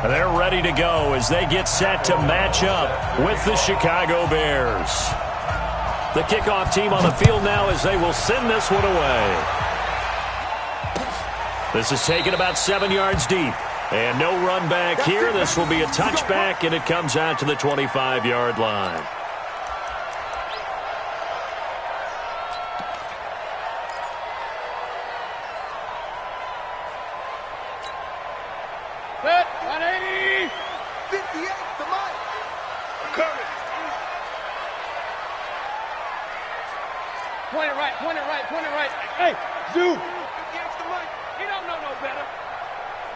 They're ready to go as they get set to match up with the Chicago Bears. The kickoff team on the field now as they will send this one away. This is taken about 7 yards deep. And no run back here. This will be a touchback, and it comes out to the 25-yard line. Set, 180. 58, the mic. Coming. Point it right, point it right, point it right. Hey, zoom. 58's the mic. He don't know no better.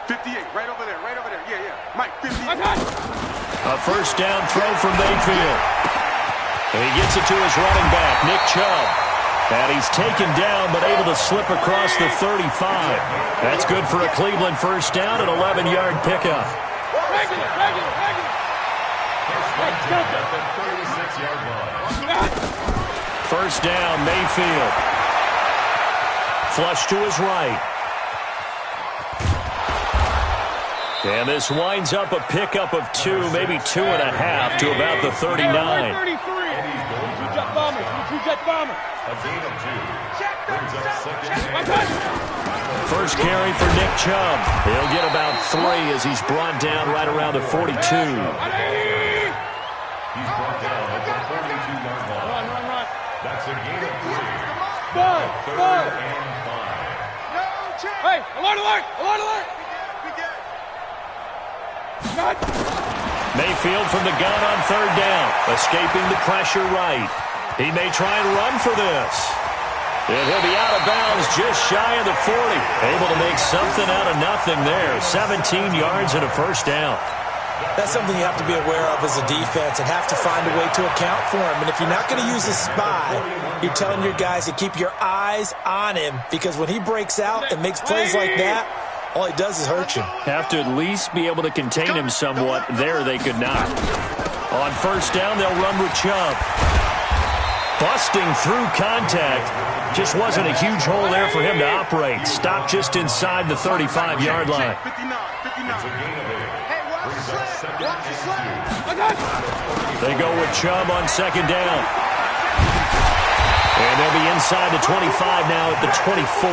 58, right over there, right over there. Yeah, yeah. Mike, 58. A first down throw from Mayfield. And he gets it to his running back, Nick Chubb. And he's taken down but able to slip across the 35. That's good for a Cleveland first down, an 11-yard pickup. Regular. First down, Mayfield. Flush to his right. And this winds up a pickup of 2, maybe 2.5 to about the 39. 33. Two-jet bomber. A gain of 2. Brings up second and First carry for Nick Chubb. He'll get about 3 as he's brought down right around the 42. He's brought down at the 42-yard line. Run. That's a gain of 3. Bud. Third and 5. Hey, alert. Mayfield from the gun on third down. Escaping the pressure right. He may try and run for this. And he'll be out of bounds just shy of the 40. Able to make something out of nothing there. 17 yards and a first down. That's something you have to be aware of as a defense and have to find a way to account for him. And if you're not going to use a spy, you're telling your guys to keep your eyes on him, because when he breaks out and makes plays like that, all he does is hurt you. Have to at least be able to contain him somewhat. There they could not. On first down, they'll run with Chubb. Busting through contact. Just wasn't a huge hole there for him to operate. Stopped just inside the 35-yard line. It's a gain of 8. Brings up second and 2. They go with Chubb on second down. And they'll be inside the 25 now at the 24.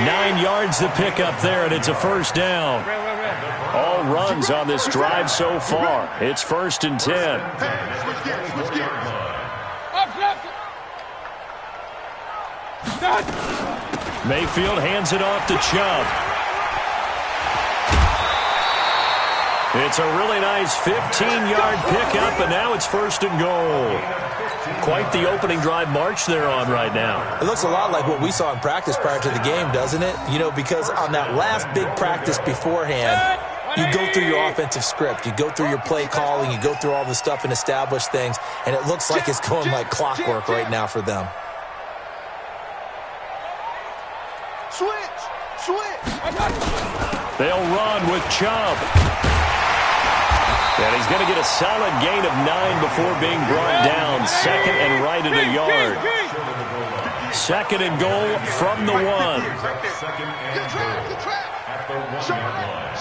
9 yards to pick up there, and it's a first down. All runs on this drive so far. It's first and 10. Mayfield hands it off to Chubb. It's a really nice 15-yard pickup, and now it's first and goal. Quite the opening drive march they're on right now. It looks a lot like what we saw in practice prior to the game, doesn't it? You know, because on that last big practice beforehand, you go through your offensive script. You go through your play calling. You go through all the stuff and establish things, and it looks like it's going like clockwork right now for them. Switch. They'll run with Chubb. And he's going to get a solid gain of 9 before being brought down. Second and right at a yard. Second and goal from the 1. Second and goal at the 1-yard line.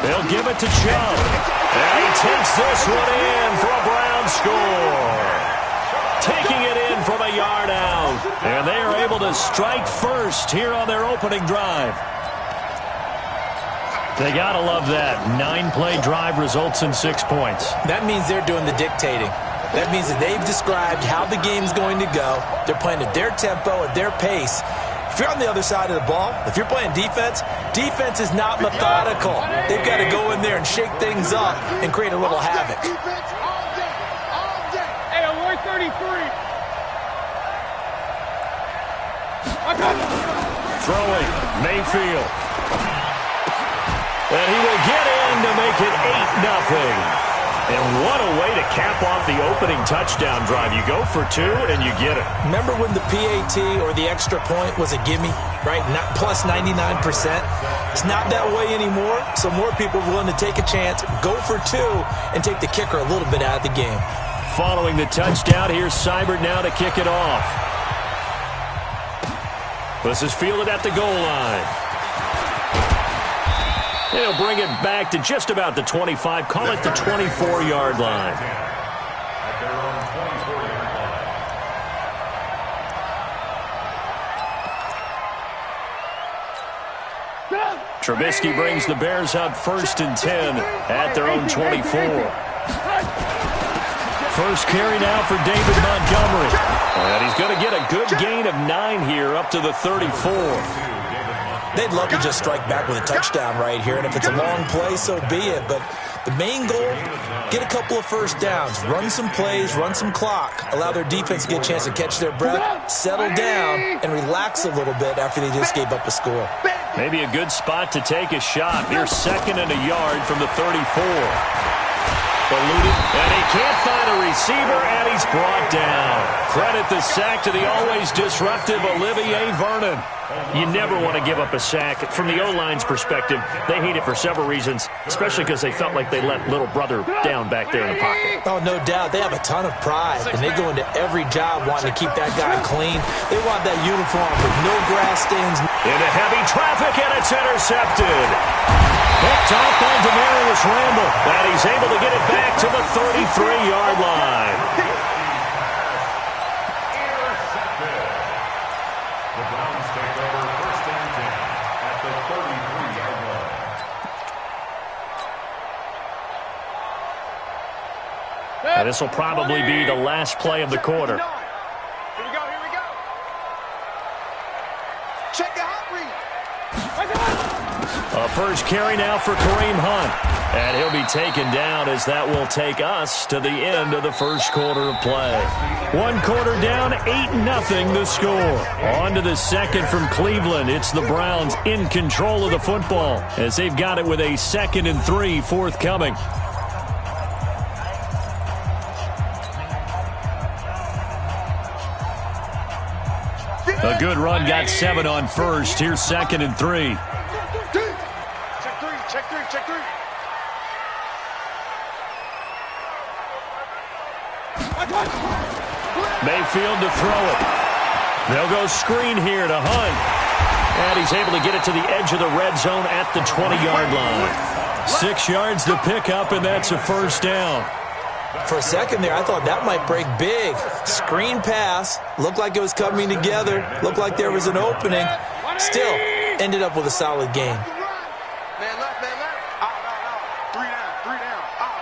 They'll give it to Chubb. And he takes this one in for a Brown score. Taking it in from a yard out. And they are able to strike first here on their opening drive. They got to love that. 9-play drive results in 6 points. That means they're doing the dictating. That means that they've described how the game's going to go. They're playing at their tempo, at their pace. If you're on the other side of the ball, if you're playing defense, defense is not methodical. They've got to go in there and shake things up and create a little havoc. Hey, alert 33. Throwing, Mayfield. And he will get in to make it 8-0. And what a way to cap off the opening touchdown drive. You go for 2 and you get it. Remember when the PAT or the extra point was a gimme, right? Not plus 99%. It's not that way anymore, so more people are willing to take a chance, go for 2, and take the kicker a little bit out of the game. Following the touchdown, here's Seibert now to kick it off. This is fielded at the goal line. They'll bring it back to just about the 25. Call it the 24-yard line. At their own 24-yard line. Trubisky brings the Bears out 1st and 10 at their own 24. First carry now for David Montgomery. And he's going to get a good gain of 9 here up to the 34. They'd love to just strike back with a touchdown right here, and if it's a long play, so be it. But the main goal, get a couple of first downs, run some plays, run some clock, allow their defense to get a chance to catch their breath, settle down, and relax a little bit after they just gave up a score. Maybe a good spot to take a shot. Here's 2nd and a yard from the 34. Eluded, and he can't find a receiver, and he's brought down. Credit the sack to the always disruptive Olivier Vernon. You never want to give up a sack. From the O-line's perspective, they hate it for several reasons, especially because they felt like they let little brother down back there in the pocket. Oh, no doubt. They have a ton of pride, and they go into every job wanting to keep that guy clean. They want that uniform with no grass stains. Into heavy traffic, and it's intercepted. Picked off by Demarius Randall, and he's able to get it back to the 33-yard line. Intercepted. The Browns take over 1st and 10 at the 33-yard line. And this will probably be the last play of the quarter. Here we go, here we go. Check the hot read. A first carry now for Kareem Hunt. And he'll be taken down as that will take us to the end of the first quarter of play. 1 quarter down, 8-0 the score. On to the second from Cleveland. It's the Browns in control of the football as they've got it with a 2nd and 3 forthcoming. A good run, got 7 on first. Here's 2nd and 3. Check three. Mayfield to throw it. They'll go screen here to Hunt. And he's able to get it to the edge of the red zone at the 20-yard line. 6 yards to pick up, and that's a first down. For a second there, I thought that might break big. Screen pass. Looked like it was coming together. Looked like there was an opening. Still, ended up with a solid game. Man left. Out. 3 down. Out.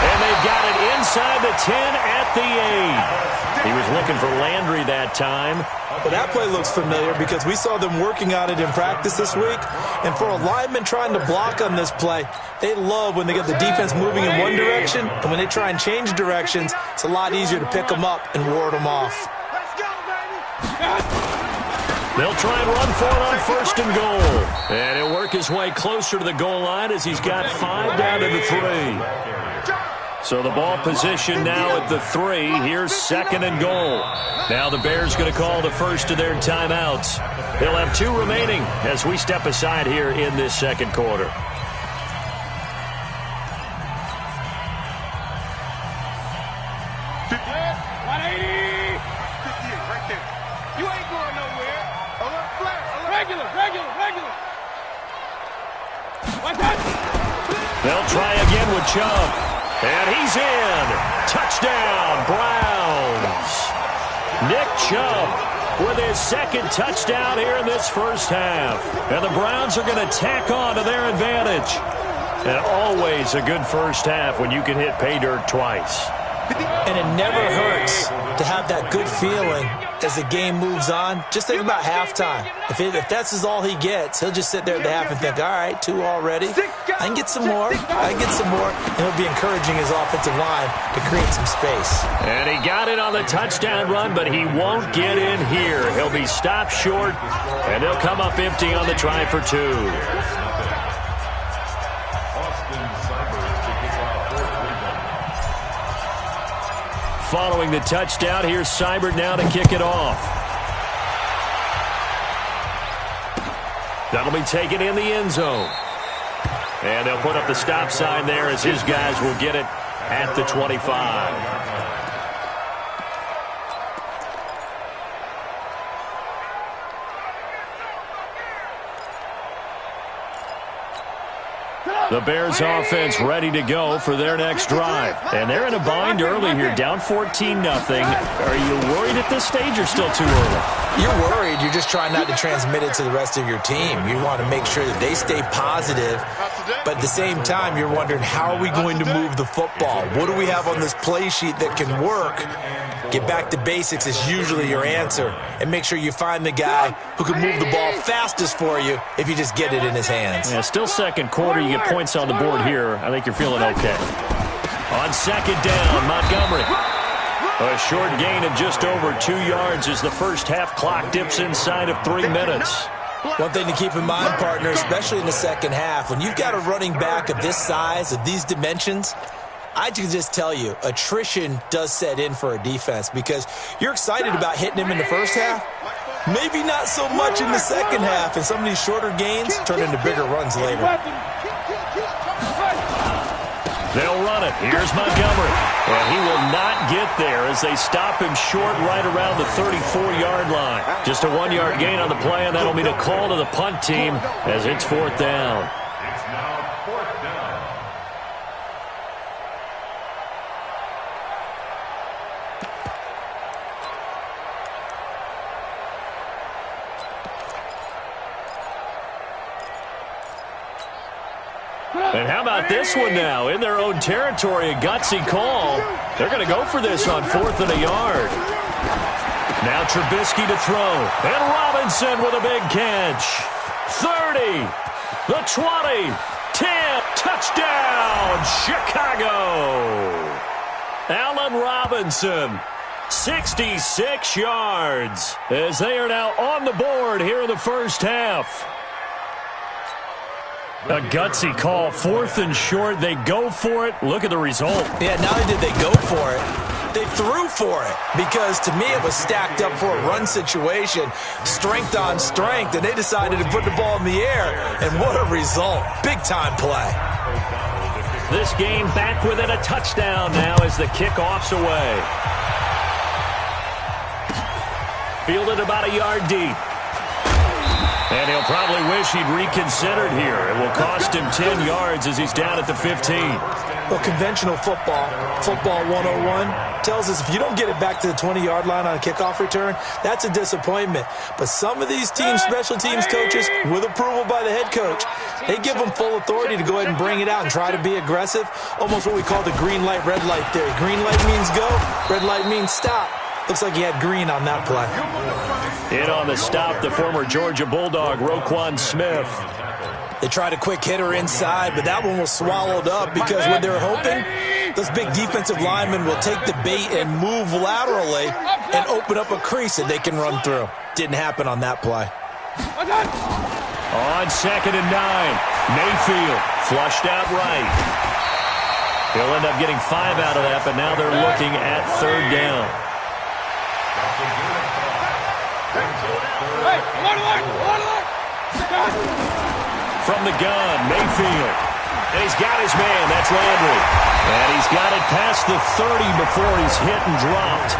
And they've got it inside the 10 at the 8. He was looking for Landry that time. But that play looks familiar because we saw them working on it in practice this week. And for a lineman trying to block on this play, they love when they get the defense moving in one direction. And when they try and change directions, it's a lot easier to pick them up and ward them off. Let's go, baby. They'll try and run for it on 1st and goal. And he'll work his way closer to the goal line as he's got 5 down to the 3. So the ball position now at the 3. Here's 2nd and goal. Now the Bears going to call the first of their timeouts. They'll have 2 remaining as we step aside here in this second quarter. They'll try again with Chubb. And he's in. Touchdown, Browns. Nick Chubb with his 2nd touchdown here in this first half. And the Browns are going to tack on to their advantage. And always a good first half when you can hit pay dirt twice. And it never hurts to have that good feeling as the game moves on. Just think about halftime. If that's all he gets, he'll just sit there at the half and think, all right, 2 already. I can get some more. And he'll be encouraging his offensive line to create some space. And he got it on the touchdown run, but he won't get in here. He'll be stopped short, and he'll come up empty on the try for 2. Following the touchdown, here's Seibert now to kick it off. That'll be taken in the end zone. And they'll put up the stop sign there as his guys will get it at the 25. The Bears offense ready to go for their next drive. And they're in a bind early here, down 14-0. Are you worried at this stage or still too early? You're worried. You're just trying not to transmit it to the rest of your team. You want to make sure that they stay positive, but at the same time, you're wondering, how are we going to move the football? What do we have on this play sheet that can work? Get back to basics is usually your answer, and make sure you find the guy who can move the ball fastest for you if you just get it in his hands. Yeah, still second quarter. You get points on the board here. I think you're feeling okay. On second down, Montgomery. A short gain of just over 2 yards as the first half clock dips inside of 3 minutes. One thing to keep in mind, partner, especially in the second half, when you've got a running back of this size, of these dimensions, I can just tell you, attrition does set in for a defense because you're excited about hitting him in the first half. Maybe not so much in the second half, and some of these shorter gains turn into bigger runs later. They'll run it. Here's Montgomery. And he will not get there as they stop him short right around the 34-yard line. Just a 1-yard gain on the play, and that'll mean a call to the punt team as it's 4th down. It's now 4th down. And how about this one now? In their own territory, a gutsy call. They're going to go for this on 4th and a yard. Now Trubisky to throw. And Robinson with a big catch. 30, the 20, 10, touchdown, Chicago. Allen Robinson, 66 yards, as they are now on the board here in the first half. A gutsy call, 4th and short. They go for it. Look at the result. Yeah, not only did they go for it, they threw for it because, to me, it was stacked up for a run situation, strength on strength, and they decided to put the ball in the air, and what a result. Big-time play. This game back within a touchdown now as the kickoff's away. Fielded about a yard deep. And he'll probably wish he'd reconsidered here. It will cost him 10 yards as he's down at the 15. Well, conventional football 101, tells us if you don't get it back to the 20-yard line on a kickoff return, that's a disappointment. But some of these teams, special teams coaches, with approval by the head coach, they give them full authority to go ahead and bring it out and try to be aggressive, almost what we call the green light, red light theory. Green light means go, red light means stop. Looks like he had green on that play. In on the stop, the former Georgia Bulldog, Roquan Smith. They tried a quick hitter inside, but that one was swallowed up because what they were hoping, those big defensive linemen will take the bait and move laterally and open up a crease that they can run through. Didn't happen on that play. On 2nd and 9, Mayfield flushed out right. He'll end up getting 5 out of that, but now they're looking at 3rd down. From the gun, Mayfield. And he's got his man. That's Landry. And he's got it past the 30 before he's hit and dropped.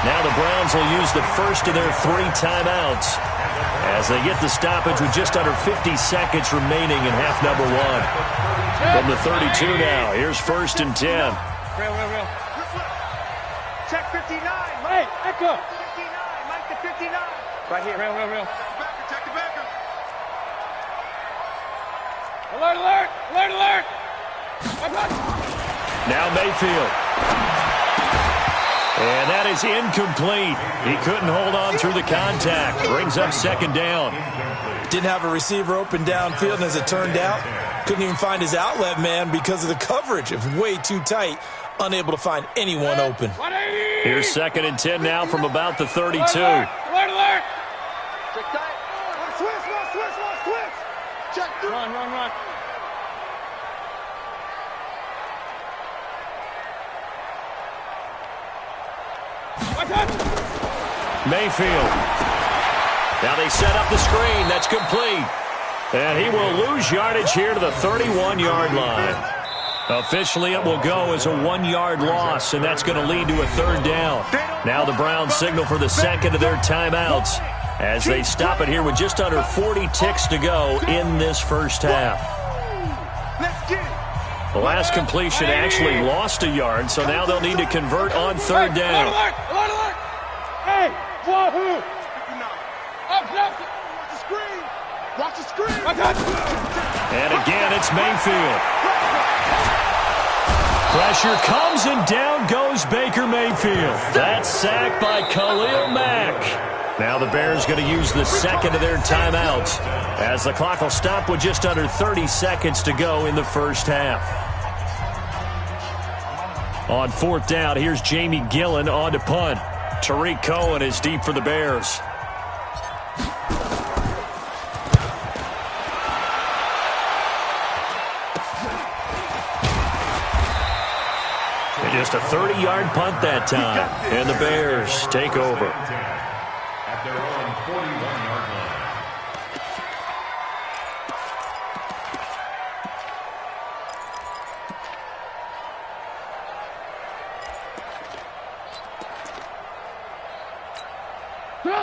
Now the Browns will use the first of their 3 timeouts as they get the stoppage with just under 50 seconds remaining in half number 1. From the 32 now, here's 1st and 10. Real. Check 59. Hey, Echo. 59. Mike the 59. Right here. Real. Check the backer. Alert. Now Mayfield. And that is incomplete. He couldn't hold on through the contact. Brings up 2nd down. Didn't have a receiver open downfield, and as it turned out, couldn't even find his outlet man because of the coverage. It was way too tight. Unable to find anyone open. Here's 2nd and 10 now from about the 32. Alert. Check tight. Switch. Check through. Run. Mayfield. Now they set up the screen. That's complete. And he will lose yardage here to the 31-yard line. Officially, it will go as a 1-yard loss, and that's going to lead to a 3rd down. Now the Browns signal for the 2nd of their timeouts as they stop it here with just under 40 ticks to go in this first half. The last completion actually lost a yard, so now they'll need to convert on third down. Hey, wahoo! Watch the screen! Watch the screen! And again, it's Mayfield. Pressure comes, and down goes Baker Mayfield. That's sacked by Khalil Mack. Now the Bears going to use the second of their timeouts, as the clock will stop with just under 30 seconds to go in the first half. On fourth down, here's Jamie Gillen on to punt. Tariq Cohen is deep for the Bears. Just a 30-yard punt that time, and the Bears take over. At their own 41-yard line.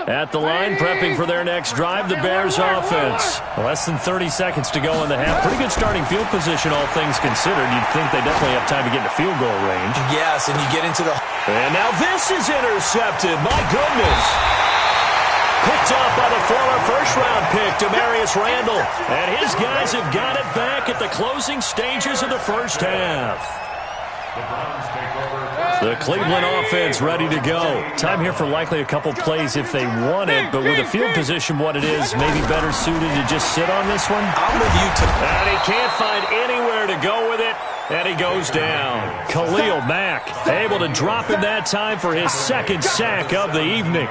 At the line, prepping for their next drive, the Bears offense. Less than 30 seconds to go in the half. Pretty good starting field position, all things considered. You'd think they definitely have time to get into field goal range. Yes, and you get into the... And now this is intercepted. My goodness. Picked up by the former first-round pick, Demarius Randall. And his guys have got it back at the closing stages of the first half. The Browns take over. The Cleveland offense ready to go. Time here for likely a couple plays if they want it, but with the field position what it is, maybe better suited to just sit on this one. I'm with you, too. And he can't find anywhere to go with it, and he goes down. Khalil Mack able to drop in that time for his second sack of the evening.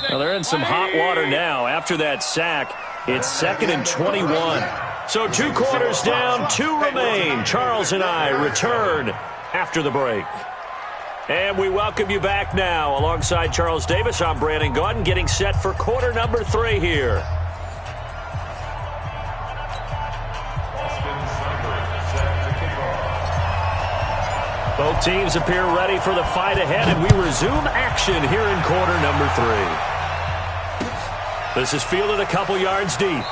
Well, they're in some hot water now. After that sack, it's 2nd and 21. So 2 quarters down, 2 remain. Charles and I return after the break. And we welcome you back now. Alongside Charles Davis, I'm Brandon Gaudin, getting set for quarter number 3 here. Both teams appear ready for the fight ahead, and we resume action here in quarter number 3. This is fielded a couple yards deep.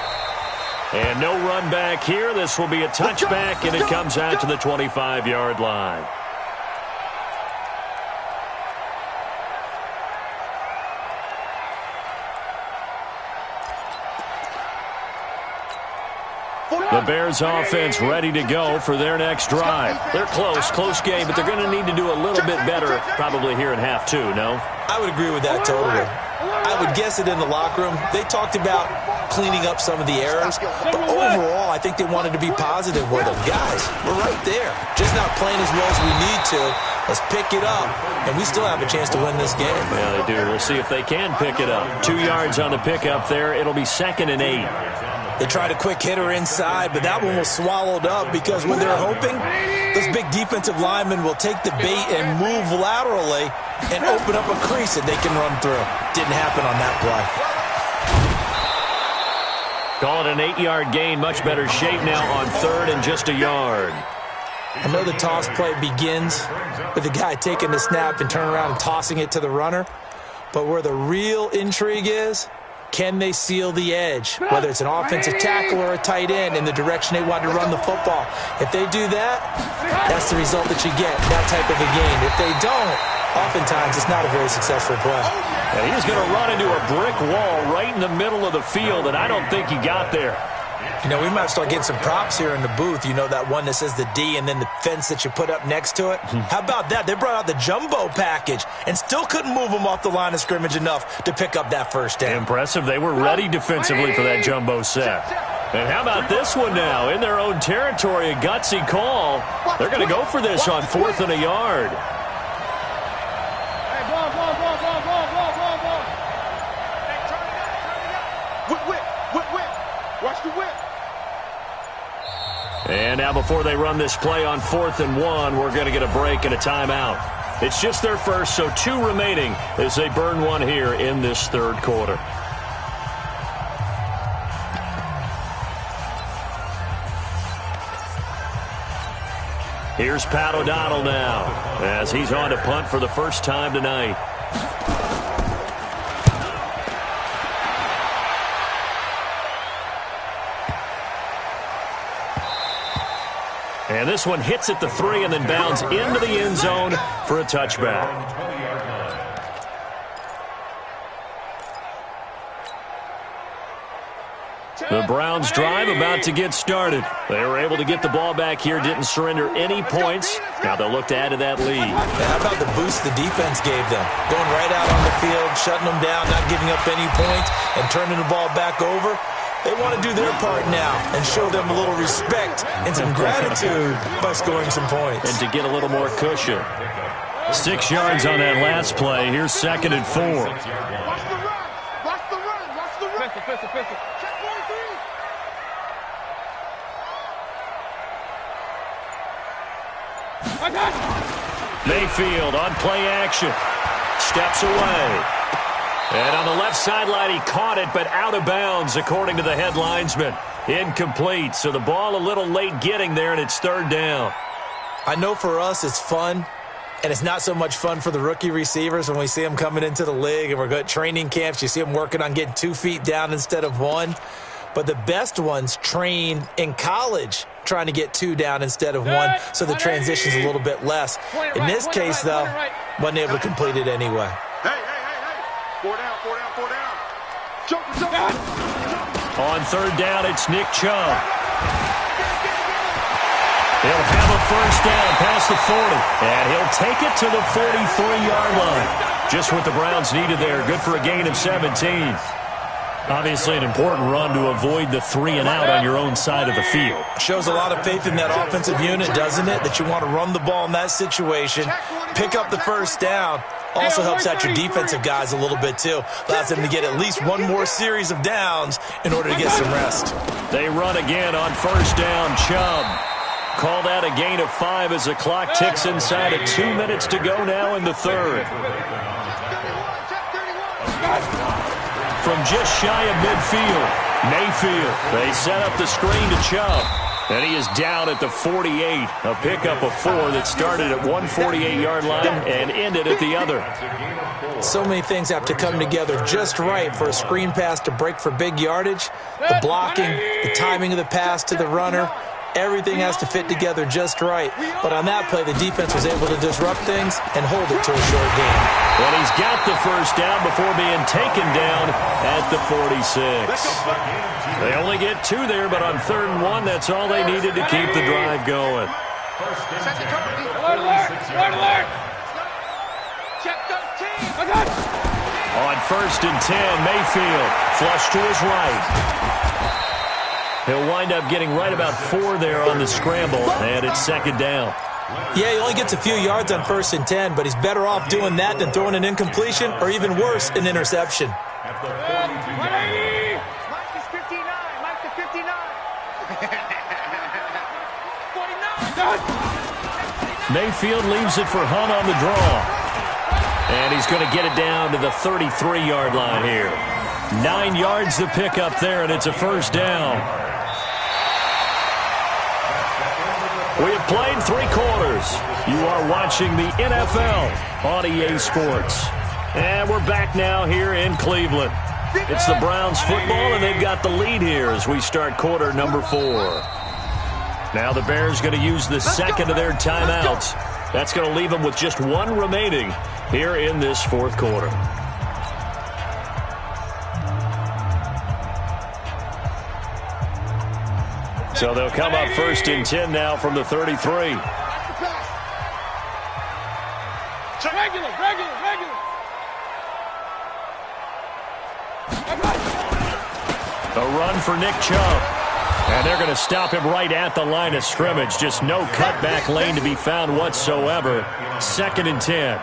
And no run back here. This will be a touchback, and it comes out to the 25-yard line. The Bears offense ready to go for their next drive. They're close game, but they're going to need to do a little bit better probably here in half 2, no? I would agree with that totally. I would guess it in the locker room. They talked about cleaning up some of the errors, but overall, I think they wanted to be positive with them. Guys, we're right there. Just not playing as well as we need to. Let's pick it up, and we still have a chance to win this game. Yeah, they do. We'll see if they can pick it up. 2 yards on the pickup there. It'll be 2nd and 8. They tried a quick hitter inside, but that one was swallowed up because when they're hoping, those big defensive linemen will take the bait and move laterally and open up a crease that they can run through. Didn't happen on that play. Call it an 8-yard gain. Much better shape now on 3rd and just a yard. I know the toss play begins with the guy taking the snap and turning around and tossing it to the runner, but where the real intrigue is, can they seal the edge, whether it's an offensive tackle or a tight end, in the direction they want to run the football? If they do that, that's the result that you get, that type of a game. If they don't, oftentimes it's not a very successful play. And he's going to run into a brick wall right in the middle of the field, and I don't think he got there. You know, we might start getting some props here in the booth. You know, that one that says the D and then the fence that you put up next to it? How about that? They brought out the jumbo package and still couldn't move them off the line of scrimmage enough to pick up that first down. Impressive. They were ready defensively for that jumbo set. And how about this one now? In their own territory, a gutsy call. They're going to go for this on 4th and a yard. And now before they run this play on 4th and 1, we're going to get a break and a timeout. It's just their first, so 2 remaining as they burn one here in this 3rd quarter. Here's Pat O'Donnell now as he's on to punt for the first time tonight. And this one hits at the 3 and then bounds into the end zone for a touchback. The Browns drive about to get started. They were able to get the ball back here, didn't surrender any points. Now they'll look to add to that lead. How about the boost the defense gave them? Going right out on the field, shutting them down, not giving up any points, and turning the ball back over. They want to do their part now and show them a little respect and some gratitude by scoring some points. And to get a little more cushion. 6 yards on that last play. Here's 2nd and 4. Watch the run. Watch the run. Watch the run. Pistol. Check 43. Mayfield on play action. Steps away. And on the left sideline, he caught it, but out of bounds, according to the head linesman. Incomplete. So the ball a little late getting there, and it's 3rd down. I know for us it's fun, and it's not so much fun for the rookie receivers when we see them coming into the league, and we're going to training camps. You see them working on getting 2 feet down instead of 1. But the best ones train in college trying to get 2 down instead of 1, so the transition's a little bit less. In this case, though, wasn't able to complete it anyway. Hey. 4 down. Jump. On 3rd down, it's Nick Chubb. He'll have a 1st down past the 40, and he'll take it to the 43-yard line. Just what the Browns needed there. Good for a gain of 17. Obviously an important run to avoid the 3 and out on your own side of the field. Shows a lot of faith in that offensive unit, doesn't it? That you want to run the ball in that situation, pick up the 1st down. Also helps out your defensive guys a little bit, too. Allows them to get at least 1 more series of downs in order to get some rest. They run again on 1st down. Chubb. Call that a gain of 5 as the clock ticks inside of 2 minutes to go now in the 3rd. From just shy of midfield, Mayfield. They set up the screen to Chubb. And he is down at the 48. A pickup of 4 that started at one 48-yard line and ended at the other. So many things have to come together just right for a screen pass to break for big yardage. The blocking, the timing of the pass to the runner, everything has to fit together just right. But on that play, the defense was able to disrupt things and hold it to a short game. And he's got the 1st down before being taken down at the 46. They only get 2 there, but on 3rd and 1, that's all they needed to keep the drive going. Alert! Check 13. On 1st and 10, Mayfield flush to his right. He'll wind up getting right about 4 there on the scramble, and it's 2nd down. Yeah, he only gets a few yards on 1st and 10, but he's better off doing that than throwing an incompletion or even worse, an interception. Mayfield leaves it for Hunt on the draw. And he's going to get it down to the 33-yard line here. 9 yards to pick up there, and it's a 1st down. We have played 3 quarters. You are watching the NFL on EA Sports. And we're back now here in Cleveland. It's the Browns football, and they've got the lead here as we start quarter number 4. Now the Bears going to use the 2nd of their timeouts. That's going to leave them with just 1 remaining here in this 4th quarter. So they'll come up 1st and 10 now from the 33. Regular. A run for Nick Chubb. And they're going to stop him right at the line of scrimmage. Just no cutback lane to be found whatsoever. 2nd and 10.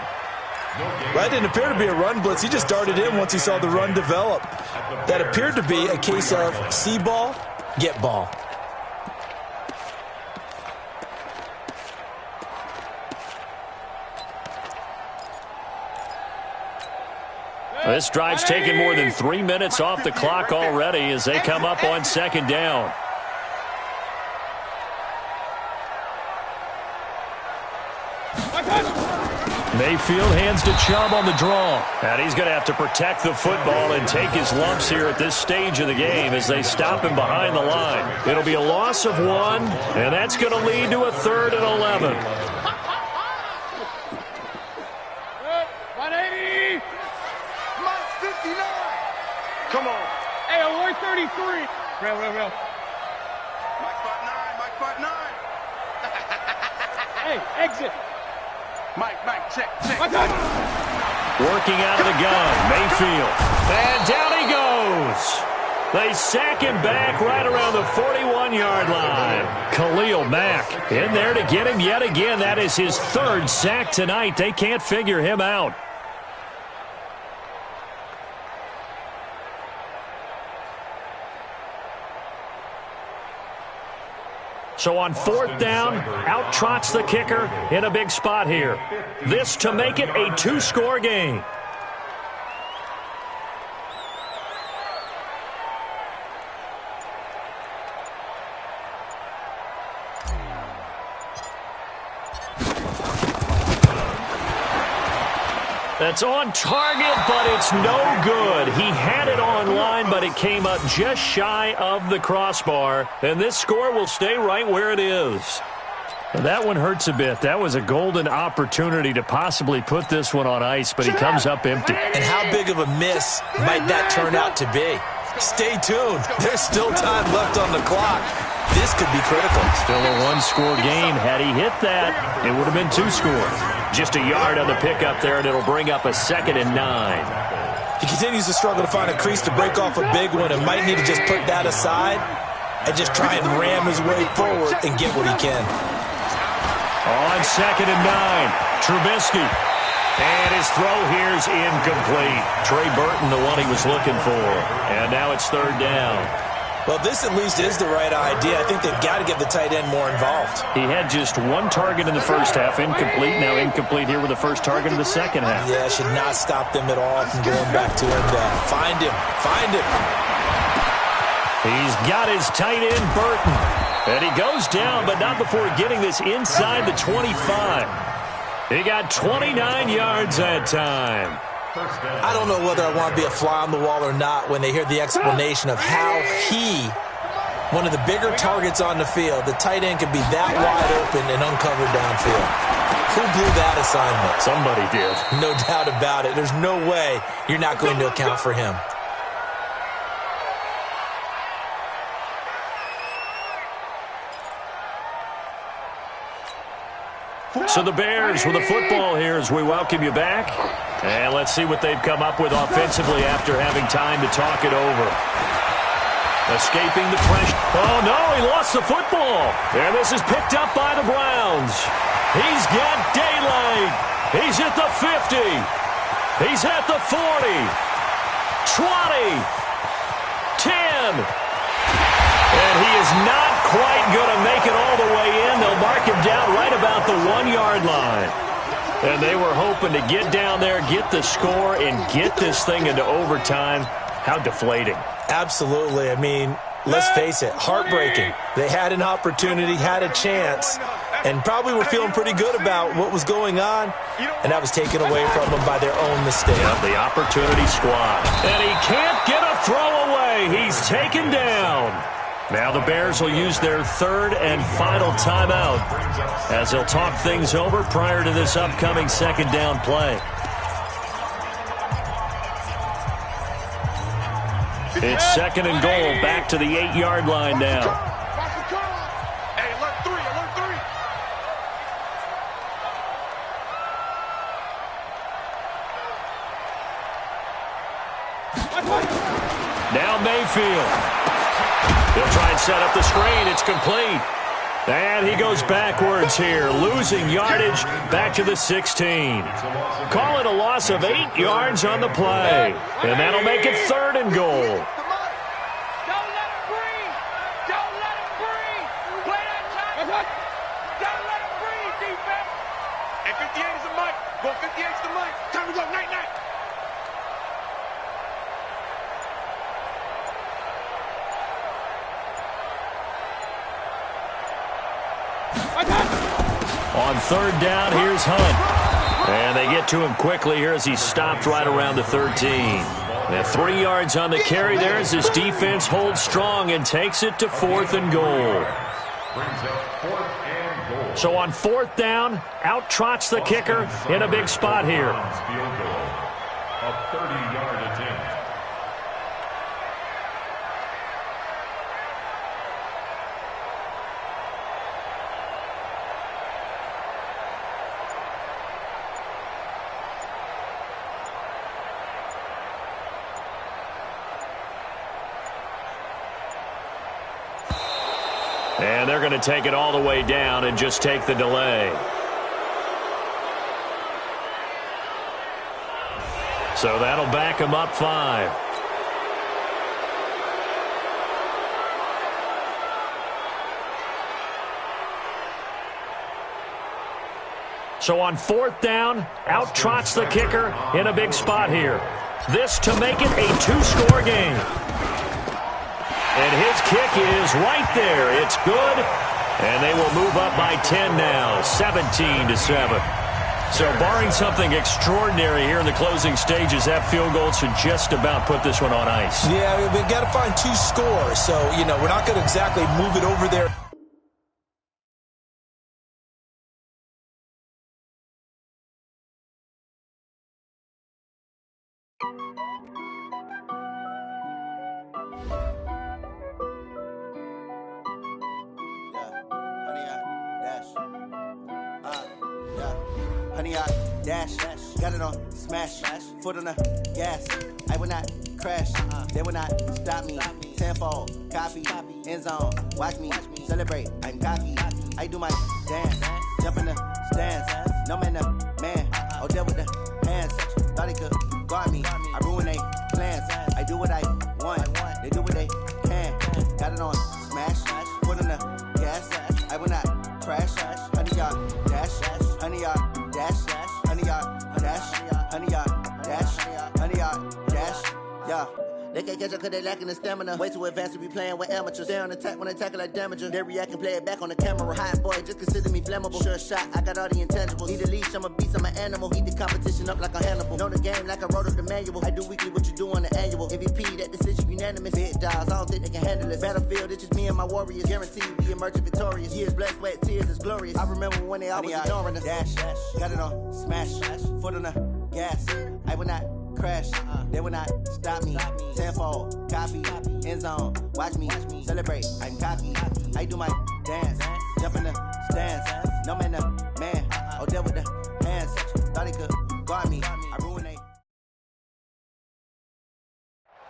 That didn't appear to be a run blitz. He just darted in once he saw the run develop. That appeared to be a case of see ball, get ball. This drive's taken more than 3 minutes off the clock already as they come up on 2nd down. Mayfield hands to Chubb on the draw. And he's going to have to protect the football and take his lumps here at this stage of the game as they stop him behind the line. It'll be a loss of 1, and that's going to lead to a 3rd and 11. 180. Mike 59. Come on. Hey, Aloy 33. Real. Mike 59. Hey, exit. Mike, check. Working out of the gun, Mayfield. And down he goes. They sack him back right around the 41-yard line. Khalil Mack in there to get him yet again. That is his 3rd sack tonight. They can't figure him out. So on 4th down, out trots the kicker in a big spot here. This to make it a 2-score game. That's on target, but it's no good. He had it on line, but it came up just shy of the crossbar. And this score will stay right where it is. That one hurts a bit. That was a golden opportunity to possibly put this one on ice, but he comes up empty. And how big of a miss might that turn out to be? Stay tuned. There's still time left on the clock. This could be critical. Still a 1-score game. Had he hit that, it would have been 2 scores. Just a yard on the pickup there, and it'll bring up a 2nd and 9. He continues to struggle to find a crease to break off a big one and might need to just put that aside and just try and ram his way forward and get what he can. On 2nd and 9, Trubisky. And his throw here's incomplete. Trey Burton, the one he was looking for. And now it's 3rd down. Well, this at least is the right idea. I think they've got to get the tight end more involved. He had just 1 target in the first half, incomplete. Now incomplete here with the first target in the second half. Yeah, should not stop them at all from going back to him. Find him. He's got his tight end, Burton. And he goes down, but not before getting this inside the 25. He got 29 yards that time. I don't know whether I want to be a fly on the wall or not when they hear the explanation of how he, one of the bigger targets on the field, the tight end could be that wide open and uncovered downfield. Who blew that assignment? Somebody did. No doubt about it. There's no way you're not going to account for him. So the Bears with the football here as we welcome you back. And let's see what they've come up with offensively after having time to talk it over. Escaping the pressure. Oh, no, he lost the football. And this is picked up by the Browns. He's got daylight. He's at the 50. He's at the 40. 20. 10. And he is not quite going to make it all the way in. They'll mark him down right about the 1-yard line. And they were hoping to get down there, get the score, and get this thing into overtime. How deflating. Absolutely. I mean, let's face it, heartbreaking. They had an opportunity, had a chance, and probably were feeling pretty good about what was going on, and that was taken away from them by their own mistake. Yeah, the opportunity squad. And he can't get a throw away. He's taken down. Now the Bears will use their 3rd and final timeout as they'll talk things over prior to this upcoming 2nd down play. It's 2nd and goal, back to the 8-yard line now. Hey, alert 3. Now Mayfield. He'll try and set up the screen. It's complete. And he goes backwards here, losing yardage back to the 16. Call it a loss of 8 yards on the play. And that'll make it 3rd and goal. Don't let him breathe. Don't let him breathe. Play that time. Don't let him breathe, defense. And 58 is the mic. Go 58 is the mic. Time to go. Night. On 3rd down, here's Hunt. And they get to him quickly here as he stopped right around the 13. And 3 yards on the carry there as his defense holds strong and takes it to 4th and goal. So on 4th down, out trots the kicker in a big spot here. Field goal, a 30-yard attempt. And they're going to take it all the way down and just take the delay. So that'll back him up 5. So on 4th down, out trots the kicker in a big spot here. This to make it a 2-score game. And his kick is right there. It's good. And they will move up by 10 now, 17-7. So barring something extraordinary here in the closing stages, that field goal should just about put this one on ice. Yeah, we've got to find 2 scores. So, we're not going to exactly move it over there. Honey, I dash, got it on smash, foot on the gas. I will not crash, they will not stop me. Tenfold, copy, end zone, watch me celebrate. I'm cocky, I do my dance, jump in the stands. No man, the man, oh, deal with the hands. Thought he could guard me, I ruin they plans. I do what I want, they do what they can. Got it on smash, foot on the gas. I will not crash, honey, y'all dash, honey, y'all dash, honey, y'all dash, honey, y'all dash, honey, y'all dash, yeah. They can't catch up cause they lacking the stamina. Way too advanced to be playing with amateurs. They on attack when they tackle like damager. They react and play it back on the camera. Hot boy, just consider me flammable. Sure shot, I got all the intangibles. Need a leash, I'm a beast, I'm an animal. Heat the competition up like a Hannibal. Know the game like I wrote up the manual. I do weekly what you do on the annual. MVP, that decision unanimous. Big dogs, I don't think they can handle it. Battlefield, it's just me and my warriors. Guaranteed we emerging victorious. Years, blood, sweat, tears, it's glorious. I remember when they always ignoring us. Dash, got it on smash, foot on the gas. I will not crash, they will not stop me. Tenfold, copy, end zone, watch me celebrate. I'm cocky, I do my dance, jump in the stands. No man, the man, oh, deal with the hands. Thought he could guard me, I ruined they.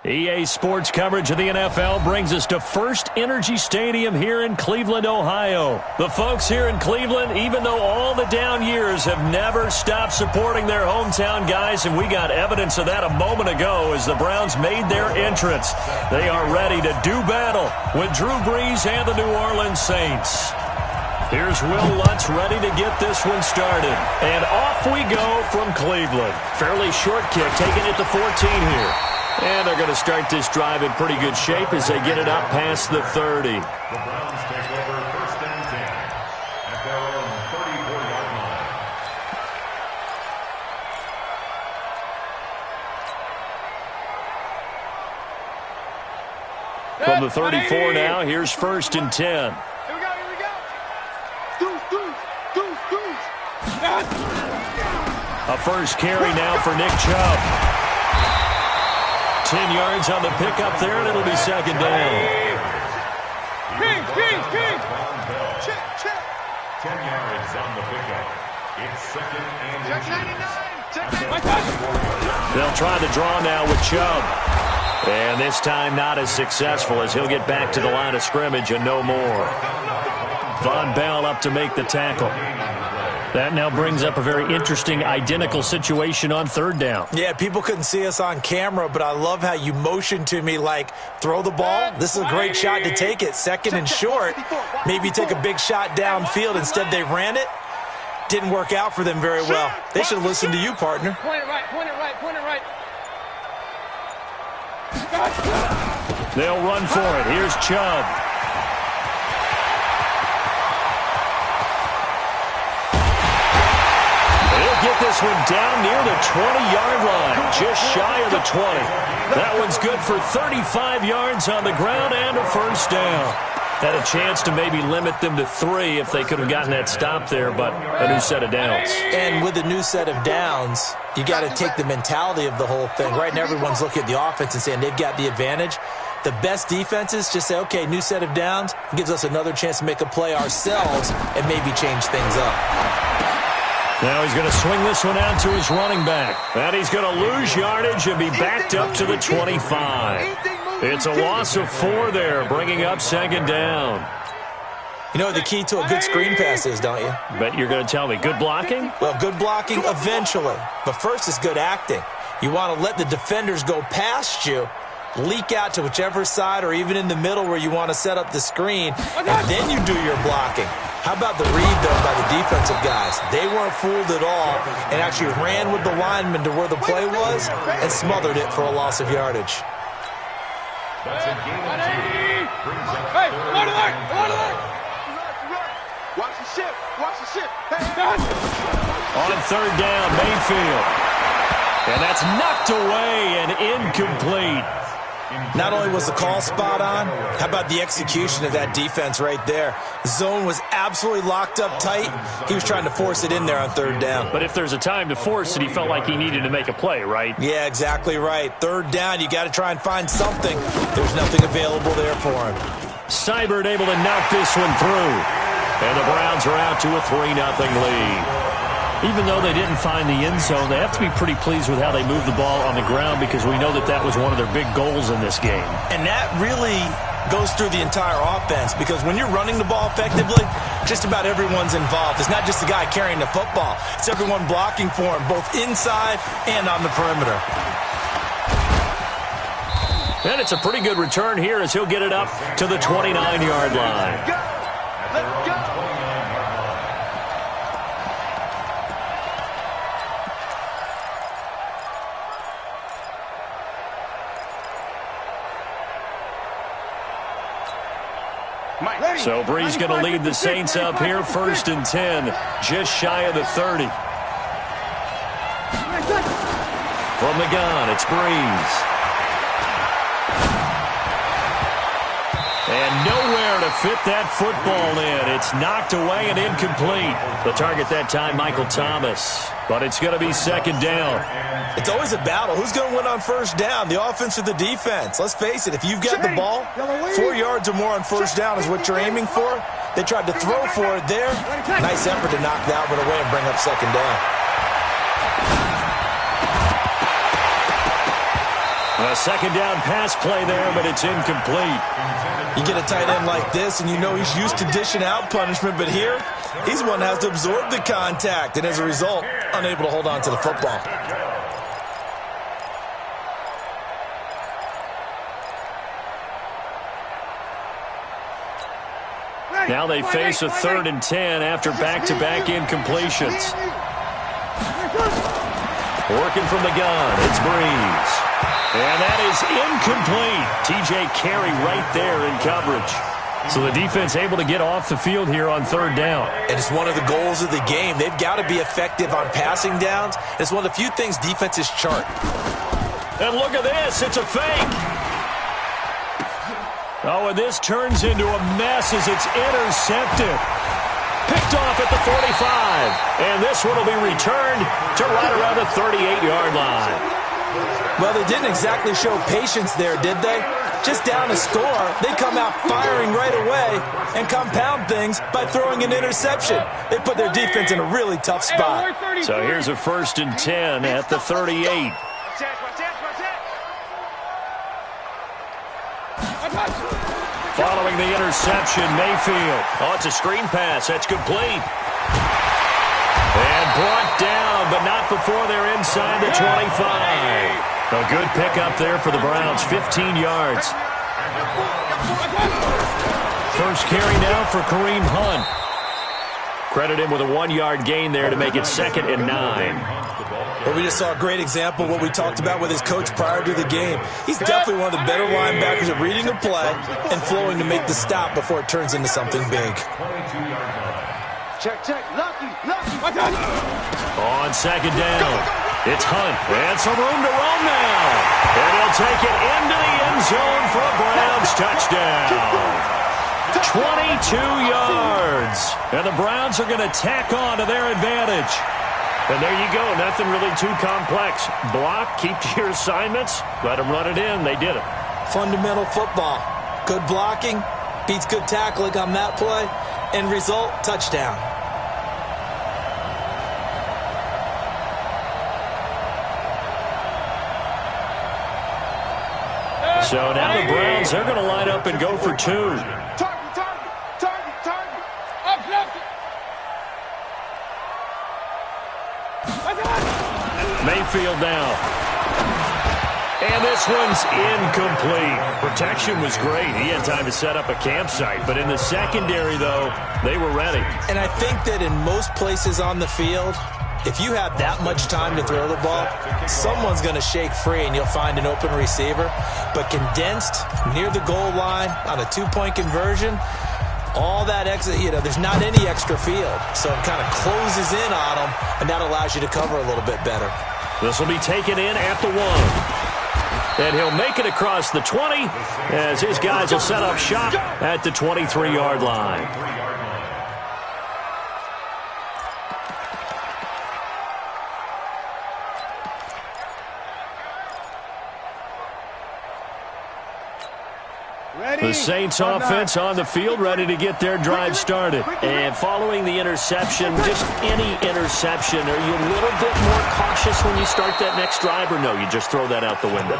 EA Sports coverage of the NFL brings us to First Energy Stadium here in Cleveland, Ohio. The folks here in Cleveland, even though all the down years, have never stopped supporting their hometown guys, and we got evidence of that a moment ago as the Browns made their entrance. They are ready to do battle with Drew Brees and the New Orleans Saints. Here's Will Lutz ready to get this one started. And off we go from Cleveland. Fairly short kick, taking it to 14 here. And they're going to start this drive in pretty good shape as they get it up past the 30. The Browns take over 1st and 10 at their own 34-yard line. From the 34 now, here's 1st and 10. Here we go. Goose. A first carry now for Nick Chubb. 10 yards on the pickup there, and it'll be 2nd down. King. Check. 10 yards on the pickup. It's 2nd and Check 99. They'll try the draw now with Chubb. And this time not as successful as he'll get back to the line of scrimmage and no more. Von Bell up to make the tackle. That now brings up a very interesting identical situation on 3rd down. Yeah, people couldn't see us on camera, but I love how you motioned to me like, throw the ball. This is a great shot to take it. 2nd and short. Maybe take a big shot downfield. Instead, they ran it. Didn't work out for them very well. They should have listened to you, partner. Point it right. They'll run for it. Here's Chubb. get this one down near the 20-yard line, just shy of the 20. That one's good for 35 yards on the ground and a first down. Had a chance to maybe limit them to 3 if they could have gotten that stop there, but a new set of downs. And with a new set of downs, you got to take the mentality of the whole thing. Right now, everyone's looking at the offense and saying they've got the advantage. The best defenses just say, okay, new set of downs, gives us another chance to make a play ourselves and maybe change things up. Now he's going to swing this one out to his running back. And he's going to lose yardage and be backed up to the 25. It's a loss of 4 there, bringing up second down. You know what the key to a good screen pass is, don't you? Bet you're going to tell me. Good blocking? Well, good blocking eventually. But first is good acting. You want to let the defenders go past you, leak out to whichever side or even in the middle where you want to set up the screen, and then you do your blocking. How about the read, though, by the defensive guys? They weren't fooled at all and actually ran with the lineman to where the play was and smothered it for a loss of yardage. That's a gain of 2. Brings up Hey, come on to there! Come on to there! Watch the ship! Watch the ship! On third down, Mayfield. And that's knocked away and incomplete. Not only was the call spot on, how about the execution of that defense right there? The zone was absolutely locked up tight. He was trying to force it in there on third down. But if there's a time to force it, he felt like he needed to make a play, right? Yeah, exactly right. Third down, you got to try and find something. There's nothing available there for him. Seibert able to knock this one through. And the Browns are out to a 3-0 lead. Even though they didn't find the end zone, they have to be pretty pleased with how they moved the ball on the ground because we know that that was one of their big goals in this game. And that really goes through the entire offense because when you're running the ball effectively, just about everyone's involved. It's not just the guy carrying the football. It's everyone blocking for him, both inside and on the perimeter. And it's a pretty good return here as he'll get it up to the 29-yard line. Let's go! So Bree's going to lead the Saints up here, 1st and 10, just shy of the 30. From the gun, it's Breeze. And nowhere to fit that football in. It's knocked away and incomplete. The target that time, Michael Thomas. But it's going to be second down. It's always a battle. Who's going to win on first down, the offense or the defense? Let's face it, if you've got the ball, 4 yards or more on first down is what you're aiming for. They tried to throw for it there. Nice effort to knock that one away and bring up second down. A second down pass play there, but it's incomplete. You get a tight end like this, and you know he's used to dishing out punishment, but here, he's one that has to absorb the contact, and as a result, unable to hold on to the football. Now they face a 3rd and 10 after back-to-back incompletions. Working from the gun, it's Breeze. And that is incomplete. TJ Carey right there in coverage. So the defense able to get off the field here on 3rd down. And it's one of the goals of the game. They've got to be effective on passing downs. It's one of the few things defenses chart. And look at this. It's a fake. Oh, and this turns into a mess as it's intercepted. Picked off at the 45. And this one will be returned to right around the 38-yard line. Well, they didn't exactly show patience there, did they? Just down a score, they come out firing right away and compound things by throwing an interception. They put their defense in a really tough spot. So here's a 1st and 10 at the 38. Following the interception, Mayfield. Oh, it's a screen pass. That's complete. And brought down, but not before they're inside the 25. A good pickup there for the Browns, 15 yards. First carry now for Kareem Hunt. Credit him with a 1-yard gain there to make it 2nd and 9. Well, we just saw a great example of what we talked about with his coach prior to the game. He's definitely one of the better linebackers at reading a play and flowing to make the stop before it turns into something big. Check, check. Lucky. On second down, it's Hunt. And some room to roam now. And he'll take it into the end zone for a Browns touchdown. 22 yards. And the Browns are going to tack on to their advantage. And there you go. Nothing really too complex. Block, keep to your assignments, let them run it in. They did it. Fundamental football. Good blocking beats good tackling on that play. End result, touchdown. So now the Browns, they're going to line up and go for two. Mayfield now. And this one's incomplete. Protection was great. He had time to set up a campsite. But in the secondary, though, they were ready. And I think that in most places on the field, if you have that much time to throw the ball, someone's going to shake free and you'll find an open receiver. But condensed near the goal line on a two-point conversion, all that extra, there's not any extra field. So it kind of closes in on them, and that allows you to cover a little bit better. This will be taken in at the 1. And he'll make it across the 20 as his guys will set up shop at the 23-yard line. The Saints offense on the field, ready to get their drive started. And following the interception, just any interception, are you a little bit more cautious when you start that next drive, or no, you just throw that out the window?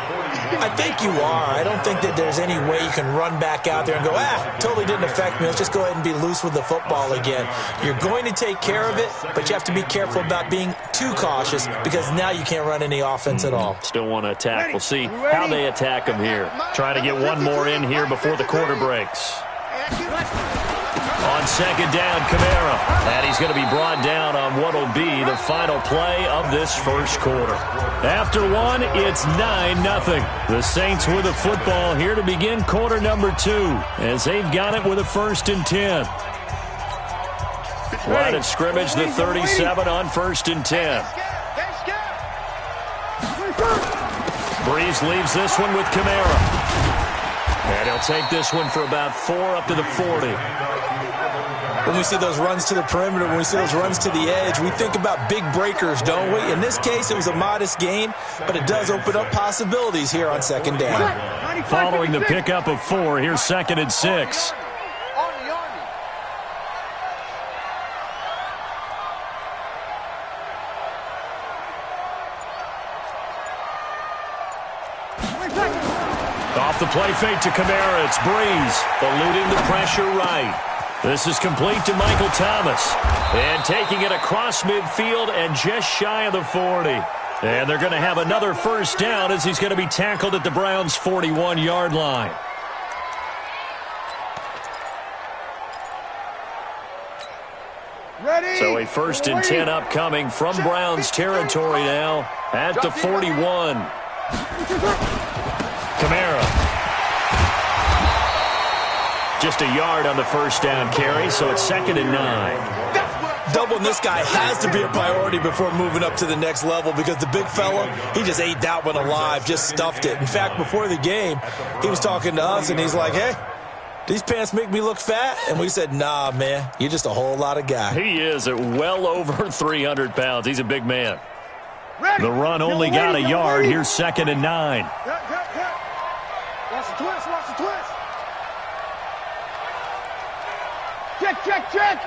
I think you are. I don't think that there's any way you can run back out there and go, totally didn't affect me. Let's just go ahead and be loose with the football again. You're going to take care of it, but you have to be careful about being too cautious because now you can't run any offense at all. Still want to attack. We'll see how they attack them here. Trying to get one more in here before the quarter breaks. On second down, Kamara. And he's going to be brought down on what will be the final play of this first quarter. After one, it's 9-0. The Saints with the football here to begin quarter number 2 as they've got it with a 1st and 10. Line of scrimmage, the 37 on 1st and 10. Breeze leaves this one with Kamara. And he'll take this one for about 4 up to the 40. When we see those runs to the perimeter, when we see those runs to the edge, we think about big breakers, don't we? In this case, it was a modest gain, but it does open up possibilities here on second down. Following the pickup of 4, here's 2nd and 6. Off the play fake to Kamara, it's Breeze, eluding the pressure right. This is complete to Michael Thomas. And taking it across midfield and just shy of the 40. And they're going to have another 1st down as he's going to be tackled at the Browns' 41-yard line. Ready? So a 1st and 10 upcoming from Browns territory now at the 41. Kamara. Just a yard on the 1st down carry, so it's 2nd and 9. Doubling this guy has to be a priority before moving up to the next level because the big fella, he just ate that one alive, just stuffed it. In fact, before the game, he was talking to us, and he's like, hey, these pants make me look fat? And we said, nah, man, you're just a whole lot of guy. He is at well over 300 pounds. He's a big man. The run only got a yard. Here's 2nd and 9. Watch the twist, watch the twist. Check.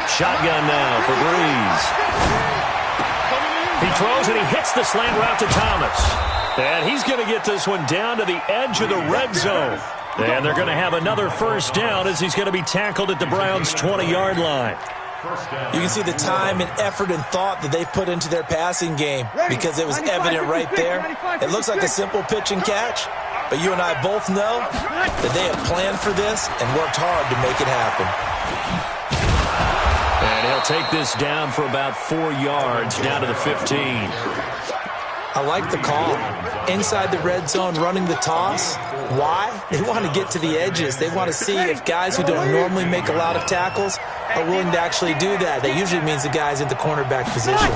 Shotgun now for Breeze. He throws and he hits the slant route to Thomas. And he's going to get this one down to the edge of the red zone. And they're going to have another 1st down as he's going to be tackled at the Browns' 20-yard line. You can see the time and effort and thought that they put into their passing game because it was evident right there. It looks like a simple pitch and catch, but you and I both know that they have planned for this and worked hard to make it happen. And he'll take this down for about 4 yards, down to the 15. I like the call. Inside the red zone, running the toss. Why? They want to get to the edges. They want to see if guys who don't normally make a lot of tackles are willing to actually do that. That usually means the guy's in the cornerback position.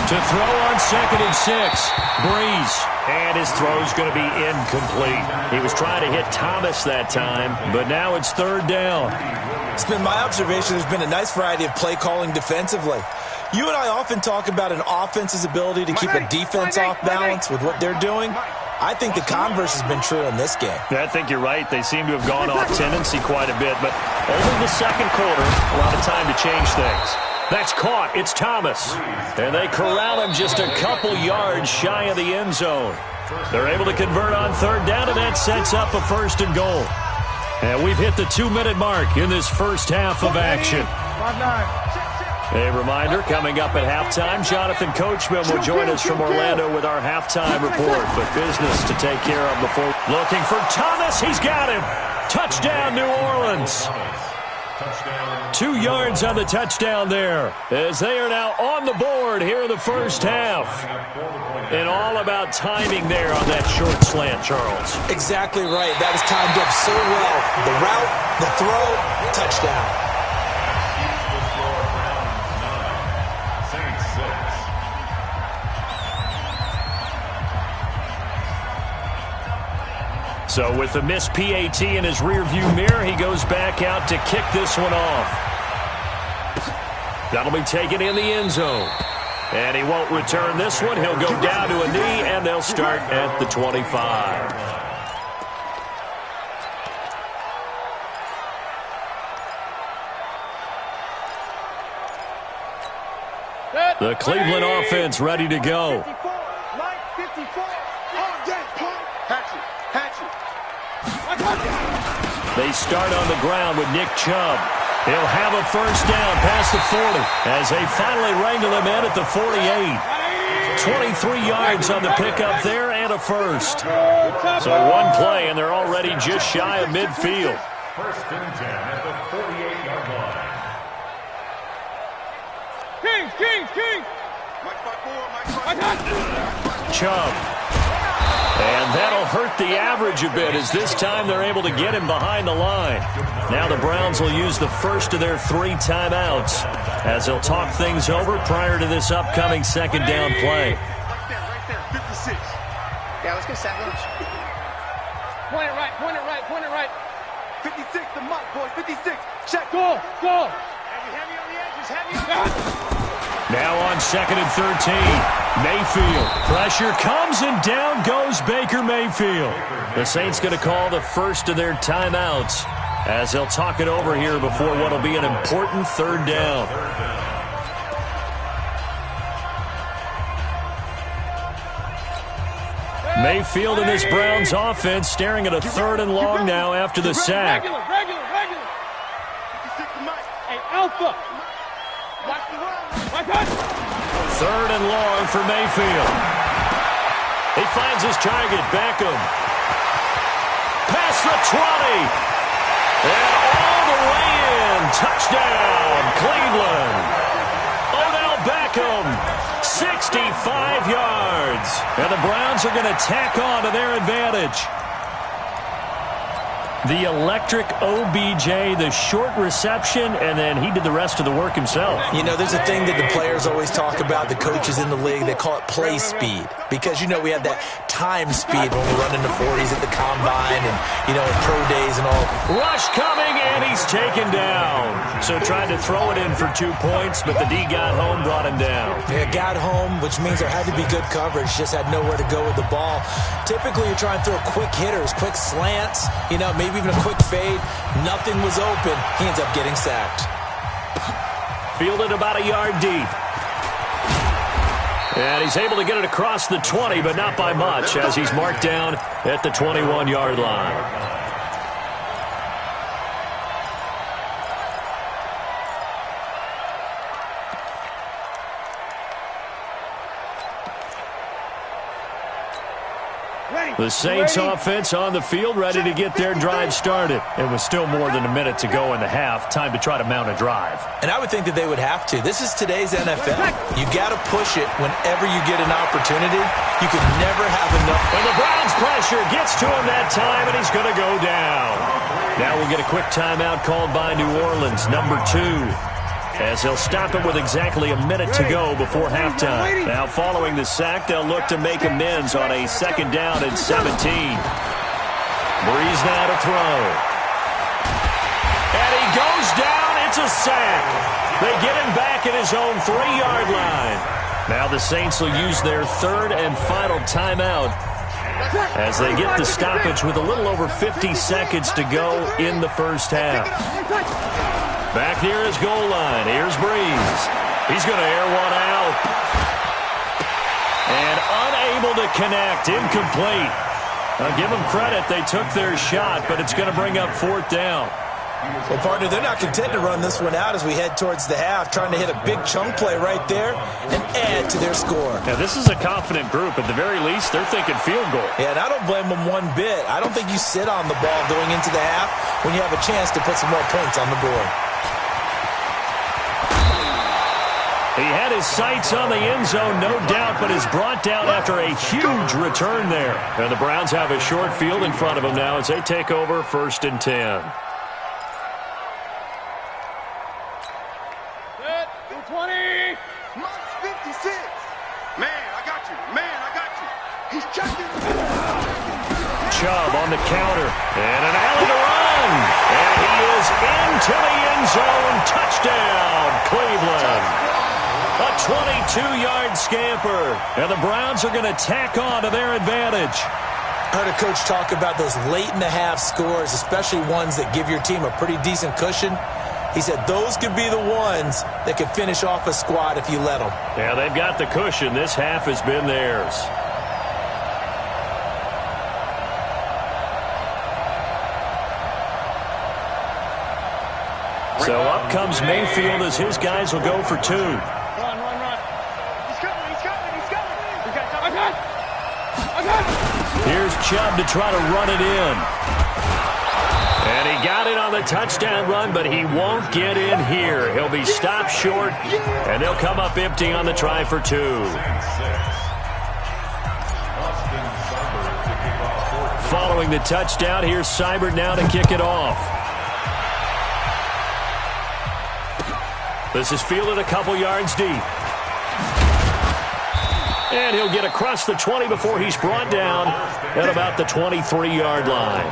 To throw on 2nd and 6, Breeze. And his throw's going to be incomplete. He was trying to hit Thomas that time, but now it's 3rd down. It's been my observation there's been a nice variety of play calling defensively. You and I often talk about an offense's ability to keep a defense off balance with what they're doing. I think the converse has been true in this game. Yeah, I think you're right. They seem to have gone off tendency quite a bit, but only the 2nd quarter, a lot of time to change things. That's caught. It's Thomas. And they corral him just a couple yards shy of the end zone. They're able to convert on 3rd down, and that sets up a 1st and goal. And we've hit the 2-minute mark in this first half of action. A reminder, coming up at halftime, Jonathan Coachman will join us from Orlando with our halftime report. But business to take care of before. Looking for Thomas. He's got him. Touchdown, New Orleans. 2 yards on the touchdown there, as they are now on the board here in the first half. And all about timing there on that short slant, Charles. Exactly right. That was timed up so well. The route, the throw, touchdown. So with the missed PAT in his rearview mirror, he goes back out to kick this one off. That'll be taken in the end zone. And he won't return this one. He'll go down to a knee, and they'll start at the 25. The Cleveland offense ready to go. They start on the ground with Nick Chubb. He'll have a 1st down past the 40 as they finally wrangle him in at the 48. 23 yards on the pickup there and a 1st. So one play, and they're already just shy of midfield. 1st and 10 at the 48-yard line. Kings! Chubb. And that'll hurt the average a bit, as this time they're able to get him behind the line. Now the Browns will use the 1st of their 3 timeouts as they'll talk things over prior to this upcoming 2nd down play. Right there, 56. Yeah, let's go sack lunch. Point it right. 56, the mark, boys, 56. Check, go. Heavy on the edges, heavy on the edges. Now on 2nd and 13, Mayfield. Pressure comes, and down goes Baker Mayfield. The Saints going to call the 1st of their timeouts as they'll talk it over here before what will be an important 3rd down. Mayfield and this Browns offense staring at a 3rd and long now after the sack. Regular. Hey, Alpha. 3rd and long for Mayfield. He finds his target, Beckham. Past the 20. And all the way in. Touchdown, Cleveland. Odell Beckham, 65 yards. And the Browns are going to tack on to their advantage. The electric OBJ, the short reception, and then he did the rest of the work himself. You know, there's a thing that the players always talk about, the coaches in the league, they call it play speed. Because, you know, we have that time speed when we run into 40s at the combine and, you know, at pro days and all. Rush coming, and he's taken down. So tried to throw it in for 2 points, but the D got home, brought him down. Yeah, got home, which means there had to be good coverage. Just had nowhere to go with the ball. Typically, you're trying to throw quick hitters, quick slants, you know, maybe even a quick fade. Nothing was open. He ends up getting sacked. Fielded about a yard deep. And he's able to get it across the 20, but not by much, as he's marked down at the 21-yard line. Ready. The Saints offense on the field, ready to get their drive started. It was still more than a minute to go in the half. Time to try to mount a drive. And I would think that they would have to. This is today's NFL. You got to push it whenever you get an opportunity. You can never have enough. And the Browns pressure gets to him that time, and he's going to go down. Now we'll get a quick timeout called by New Orleans, number 2. As they'll stop it with exactly a minute to go before halftime. Now, following the sack, they'll look to make amends on a 2nd down and 17. Breeze now to throw. And he goes down. It's a sack. They get him back at his own 3-yard line. Now the Saints will use their 3rd and final timeout as they get the stoppage with a little over 50 seconds to go in the first half. Back near his goal line. Here's Breeze. He's going to air one out. And unable to connect. Incomplete. I'll give them credit. They took their shot, but it's going to bring up 4th down. Well, partner, they're not content to run this one out as we head towards the half, trying to hit a big chunk play right there and add to their score. Now, this is a confident group. At the very least, they're thinking field goal. Yeah, and I don't blame them one bit. I don't think you sit on the ball going into the half when you have a chance to put some more points on the board. He had his sights on the end zone, no doubt, but is brought down after a huge return there. And the Browns have a short field in front of them now as they take over 1st and 10. Set, 20. Mark 56. Man, I got you. Man, I got you. He's checking. Chubb on the counter. And an alley to run. And he is into the end zone. Touchdown, Cleveland. A 22-yard scamper. And the Browns are going to tack on to their advantage. I heard a coach talk about those late-in-the-half scores, especially ones that give your team a pretty decent cushion. He said those could be the ones that could finish off a squad if you let them. Yeah, they've got the cushion. This half has been theirs. So up comes Mayfield as his guys will go for 2. Here's Chubb to try to run it in. And he got it on the touchdown run, but he won't get in here. He'll be stopped short, and they'll come up empty on the try for 2. Following the touchdown, here's Seibert now to kick it off. This is fielded a couple yards deep. And he'll get across the 20 before he's brought down at about the 23-yard line.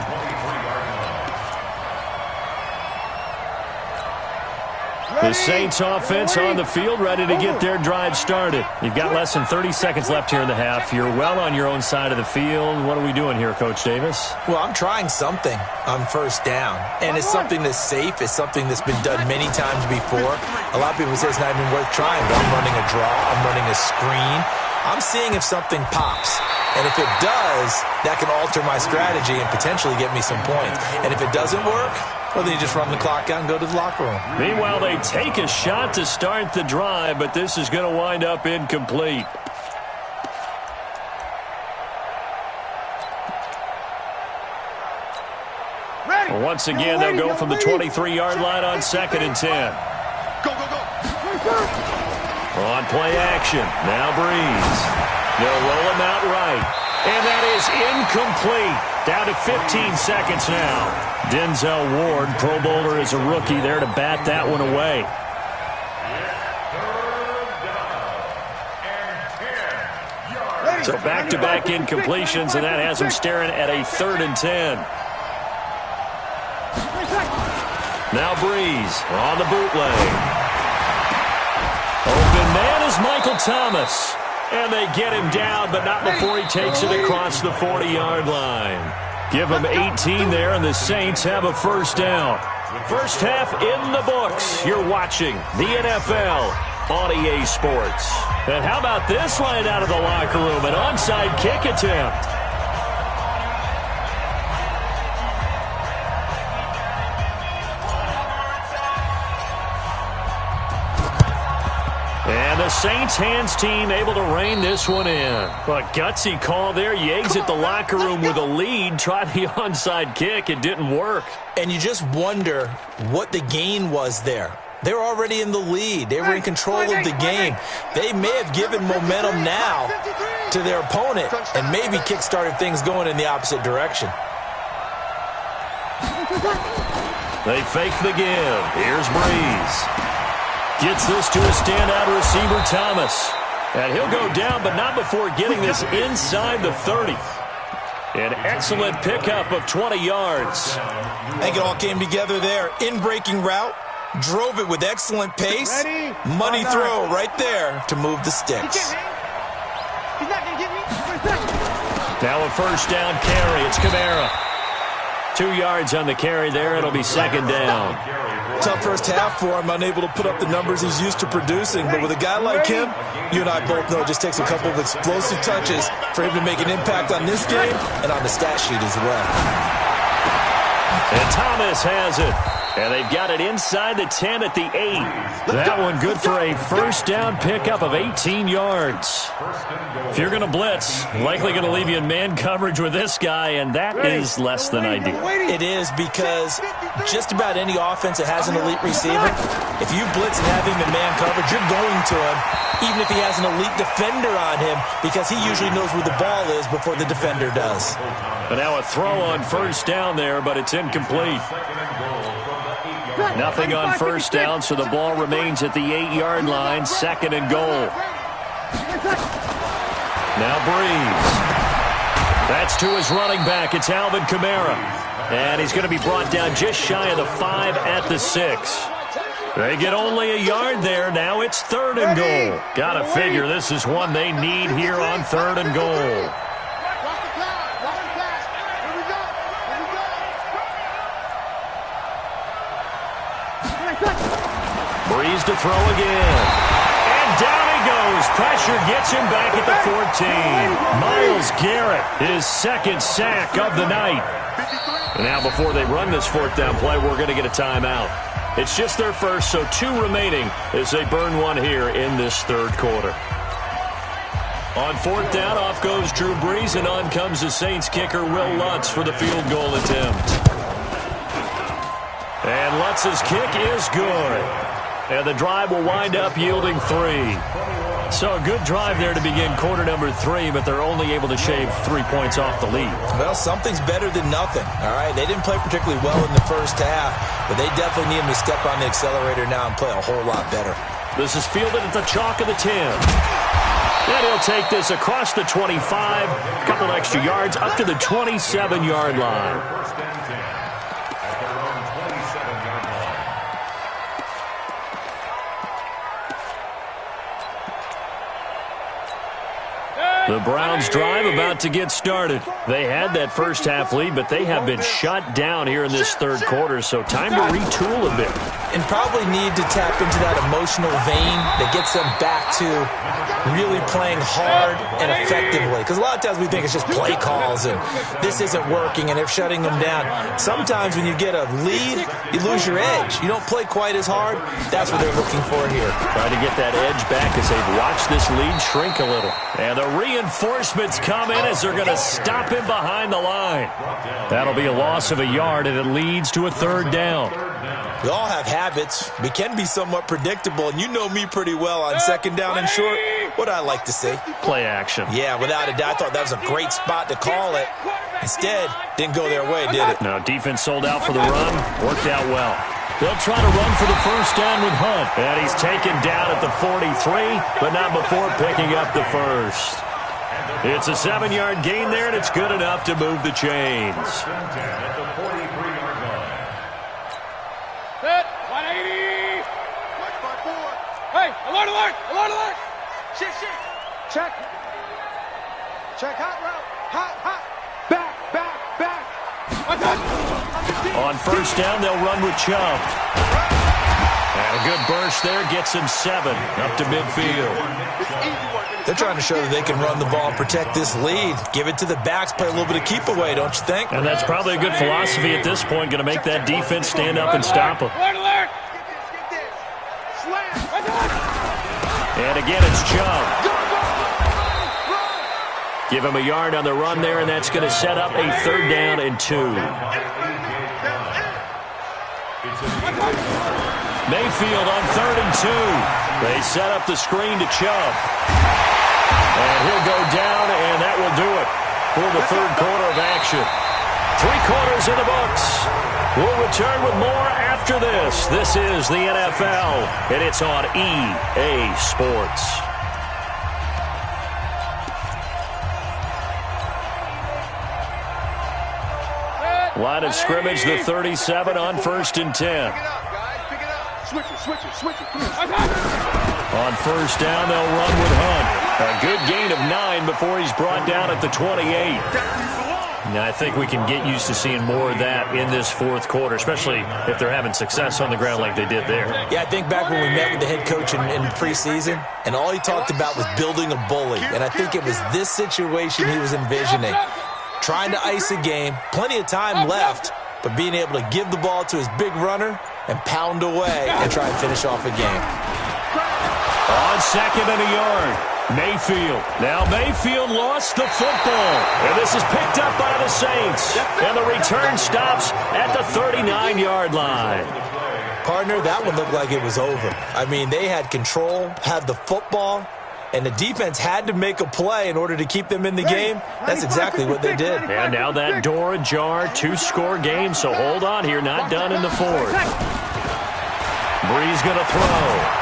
The Saints offense on the field, ready to get their drive started. You've got less than 30 seconds left here in the half. You're well on your own side of the field. What are we doing here, Coach Davis? Well, I'm trying something on 1st down. And it's something that's safe. It's something that's been done many times before. A lot of people say it's not even worth trying, but I'm running a draw. I'm running a screen. I'm seeing if something pops. And if it does, that can alter my strategy and potentially get me some points. And if it doesn't work, well, then you just run the clock out and go to the locker room. Meanwhile, they take a shot to start the drive, but this is going to wind up incomplete. Well, once again, they'll go from the 23-yard line on 2nd and 10. Go, go, go. On play action. Now Breeze. They'll roll him out right. And that is incomplete. Down to 15 seconds now. Denzel Ward, Pro Bowler as a rookie, there to bat that one away. So back-to-back incompletions, and that has him staring at a 3rd and 10. Now Breeze on the bootleg. Open man is Michael Thomas. And they get him down, but not before he takes it across the 40-yard line. Give him 18 there, and the Saints have a 1st down. First half in the books. You're watching the NFL on EA Sports. And how about this line out of the locker room? An onside kick attempt. And the Saints hands team able to rein this one in. A gutsy call there. You exit the locker room with a lead. Try the onside kick. It didn't work. And you just wonder what the gain was there. They were already in the lead. They were in control of the game. They may have given momentum now to their opponent and maybe kick-started things going in the opposite direction. They fake the give. Here's Breeze. Gets this to a standout receiver, Thomas. And he'll go down, but not before getting this inside the 30. An excellent pickup of 20 yards. I think it all came together there. In-breaking route. Drove it with excellent pace. Money throw right there to move the sticks. He's not going to get me. Now a first down carry. It's Kamara. 2 yards on the carry there. It'll be second down. Tough first half for him. Unable to put up the numbers he's used to producing. But with a guy like him, you and I both know it just takes a couple of explosive touches for him to make an impact on this game and on the stat sheet as well. And Thomas has it. And they've got it inside the 10 at the 8. That one good for a first down pickup of 18 yards. If you're going to blitz, likely going to leave you in man coverage with this guy, and that is less than ideal. It is because just about any offense that has an elite receiver, if you blitz and have him in man coverage, you're going to him, even if he has an elite defender on him, because he usually knows where the ball is before the defender does. But now a throw on first down there, but it's incomplete. Nothing on first down, so the ball remains at the 8-yard line, second and goal. Now Breeze. That's to his running back. It's Alvin Kamara. And he's going to be brought down just shy of the 5 at the 6. They get only a yard there. Now it's third and goal. Got to figure this is one they need here on third and goal. Breeze to throw again. And down he goes. Pressure gets him back at the 14. Myles Garrett, his second sack of the night. And now before they run this fourth down play, we're going to get a timeout. It's just their first, so 2 remaining as they burn one here in this third quarter. On fourth down, off goes Drew Brees, and on comes the Saints kicker, Will Lutz, for the field goal attempt. And Lutz's kick is good. And the drive will wind up yielding 3. So a good drive there to begin quarter number 3, but they're only able to shave 3 points off the lead. Well, something's better than nothing, all right? They didn't play particularly well in the first half, but they definitely need him to step on the accelerator now and play a whole lot better. This is fielded at the chalk of the 10. And he'll take this across the 25, a couple extra yards, up to the 27-yard line. The Browns drive about to get started. They had that first half lead, but they have been shut down here in this third quarter, so time to retool a bit. And probably need to tap into that emotional vein that gets them back to really playing hard and effectively. Because a lot of times we think it's just play calls and this isn't working and they're shutting them down. Sometimes when you get a lead, you lose your edge. You don't play quite as hard. That's what they're looking for here. Trying to get that edge back as they've watched this lead shrink a little. And the reinforcements come in as they're going to stop him behind the line. That'll be a loss of a yard, and it leads to a third down. We all have habits. We can be somewhat predictable, and you know me pretty well on second down and short. What I like to see. Play action. Yeah, without a doubt. I thought that was a great spot to call it. Instead, didn't go their way, did it? No, defense sold out for the run. Worked out well. They'll try to run for the first down with Hunt. And he's taken down at the 43, but not before picking up the first. It's a 7-yard gain there, and it's good enough to move the chains. Set, 180. Hey, alert, alert, alert, alert. Shit, shit. Check. Check, hot route. Hot, hot. Back, back, back. On first down, they'll run with Chubb. And a good burst there gets him 7 up to midfield. They're trying to show that they can run the ball and protect this lead. Give it to the backs, play a little bit of keep away, don't you think? And that's probably a good philosophy at this point, going to make that defense stand up and stop them. Alert, alert. Get this. Slam. And again, it's Chubb. Give him a yard on the run there, and that's going to set up a 3rd down and 2. Mayfield on 3rd and 2. They set up the screen to Chubb. And he'll go down, and that will do it for the 3rd quarter of action. 3 quarters in the books. We'll return with more after this. This is the NFL, and it's on EA Sports. Line of scrimmage, the 37 on 1st and 10. Pick it up, guys. Pick it up. Switch it. Come here. On 1st down, they'll run with Hunt. A good gain of 9 before he's brought down at the 28. Now, I think we can get used to seeing more of that in this 4th quarter, especially if they're having success on the ground like they did there. Yeah, I think back when we met with the head coach in preseason, and all he talked about was building a bully. And I think it was this situation he was envisioning. Trying to ice a game, plenty of time left, but being able to give the ball to his big runner and pound away and try and finish off a game. On 2nd and a yard, Mayfield. Now Mayfield lost the football, and this is picked up by the Saints. And the return stops at the 39-yard line. Partner, that one looked like it was over. I mean, they had control, had the football, and the defense had to make a play in order to keep them in the game. That's exactly what they did. And now that door ajar, 2-score game, so hold on here, not done in the 4th. Breeze going to throw.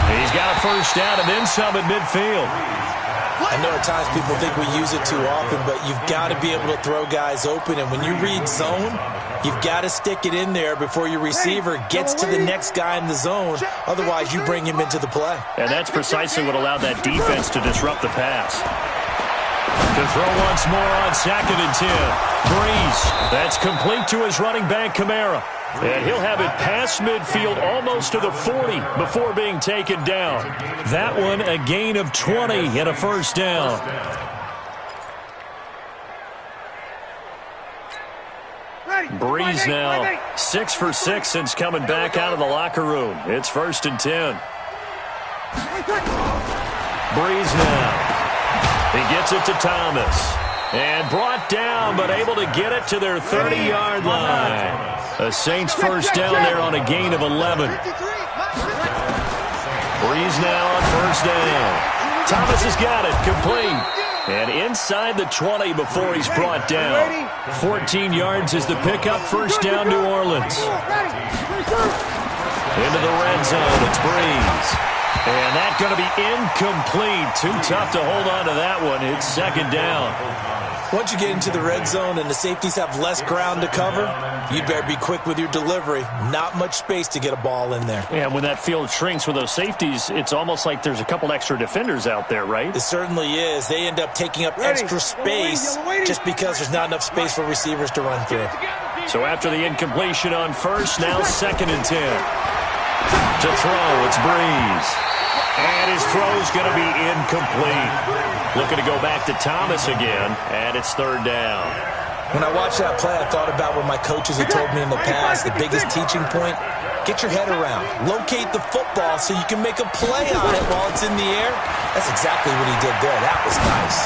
He's got a 1st down and then some at midfield. I know at times people think we use it too often, but you've got to be able to throw guys open. And when you read zone, you've got to stick it in there before your receiver gets to the next guy in the zone. Otherwise, you bring him into the play. And that's precisely what allowed that defense to disrupt the pass. To throw once more on 2nd and 10. Breeze. That's complete to his running back, Kamara. And he'll have it past midfield almost to the 40 before being taken down. That one a gain of 20 and a 1st down. Breeze now 6 for 6 since coming back out of the locker room. It's 1st and 10. Breeze now. He gets it to Thomas. And brought down, but able to get it to their 30-yard line. A Saints 1st down there on a gain of 11. Breeze now on 1st down. Thomas has got it, complete. And inside the 20 before he's brought down. 14 yards is the pickup, 1st down New Orleans. Into the red zone, it's Breeze. And that's going to be incomplete. Too tough to hold on to that one. It's 2nd down. Once you get into the red zone and the safeties have less ground to cover, you better be quick with your delivery. Not much space to get a ball in there. Yeah, when that field shrinks with those safeties, it's almost like there's a couple extra defenders out there, right? It certainly is. They end up taking up extra space just because there's not enough space for receivers to run through. So after the incompletion on 1st, now 2nd and 10. To throw, it's Breeze. And his throw's going to be incomplete. Looking to go back to Thomas again, and it's 3rd down. When I watched that play, I thought about what my coaches had told me in the past. The biggest teaching point, get your head around. Locate the football so you can make a play on it while it's in the air. That's exactly what he did there. That was nice.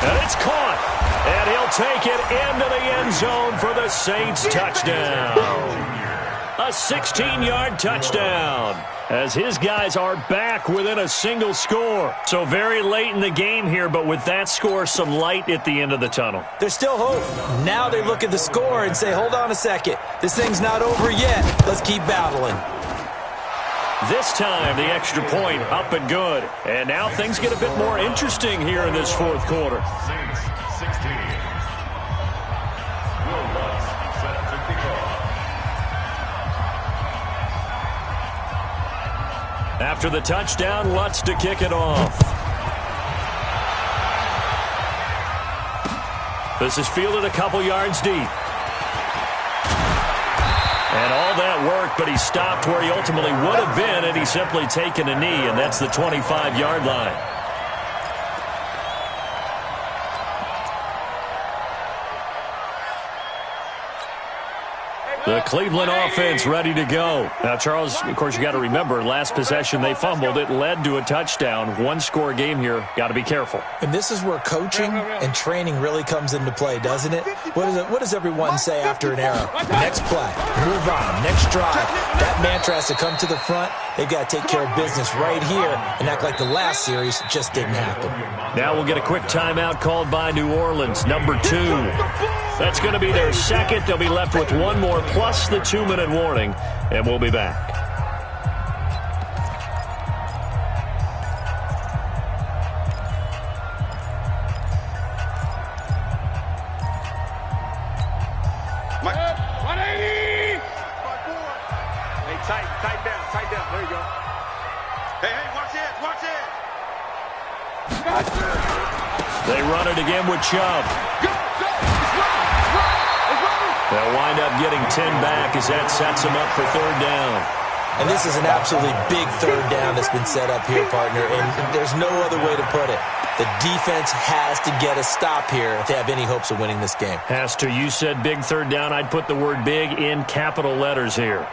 And it's caught. And he'll take it into the end zone for the Saints touchdown. A 16-yard touchdown, as his guys are back within a single score. So very late in the game here, but with that score, some light at the end of the tunnel. There's still hope. Now they look at the score and say, hold on a second. This thing's not over yet. Let's keep battling. This time, the extra point up and good. And now things get a bit more interesting here in this 4th quarter. Saints 16. Will Lutz set to kick off. After the touchdown, Lutz to kick it off. This is fielded a couple yards deep. And all that work, but he stopped where he ultimately would have been, and he's simply taken a knee, and that's the 25-yard line. The Cleveland offense ready to go. Now, Charles, of course, you got to remember, last possession they fumbled. It led to a touchdown. One-score game here. Got to be careful. And this is where coaching and training really comes into play, doesn't it? What does everyone say after an error? Next play, move on, next drive. That mantra has to come to the front. They've got to take care of business right here and act like the last series just didn't happen. Now we'll get a quick timeout called by New Orleans, number 2. That's going to be their second. They'll be left with one more plus the 2-minute warning, and we'll be back. Tight down. There you go. Hey, watch it. They run it again with Chubb. They'll wind up getting 10 back as that sets them up for third down. And this is an absolutely big third down that's been set up here, partner, and there's no other way to put it. The defense has to get a stop here if they have any hopes of winning this game. Has to. You said big third down. I'd put the word big in capital letters here.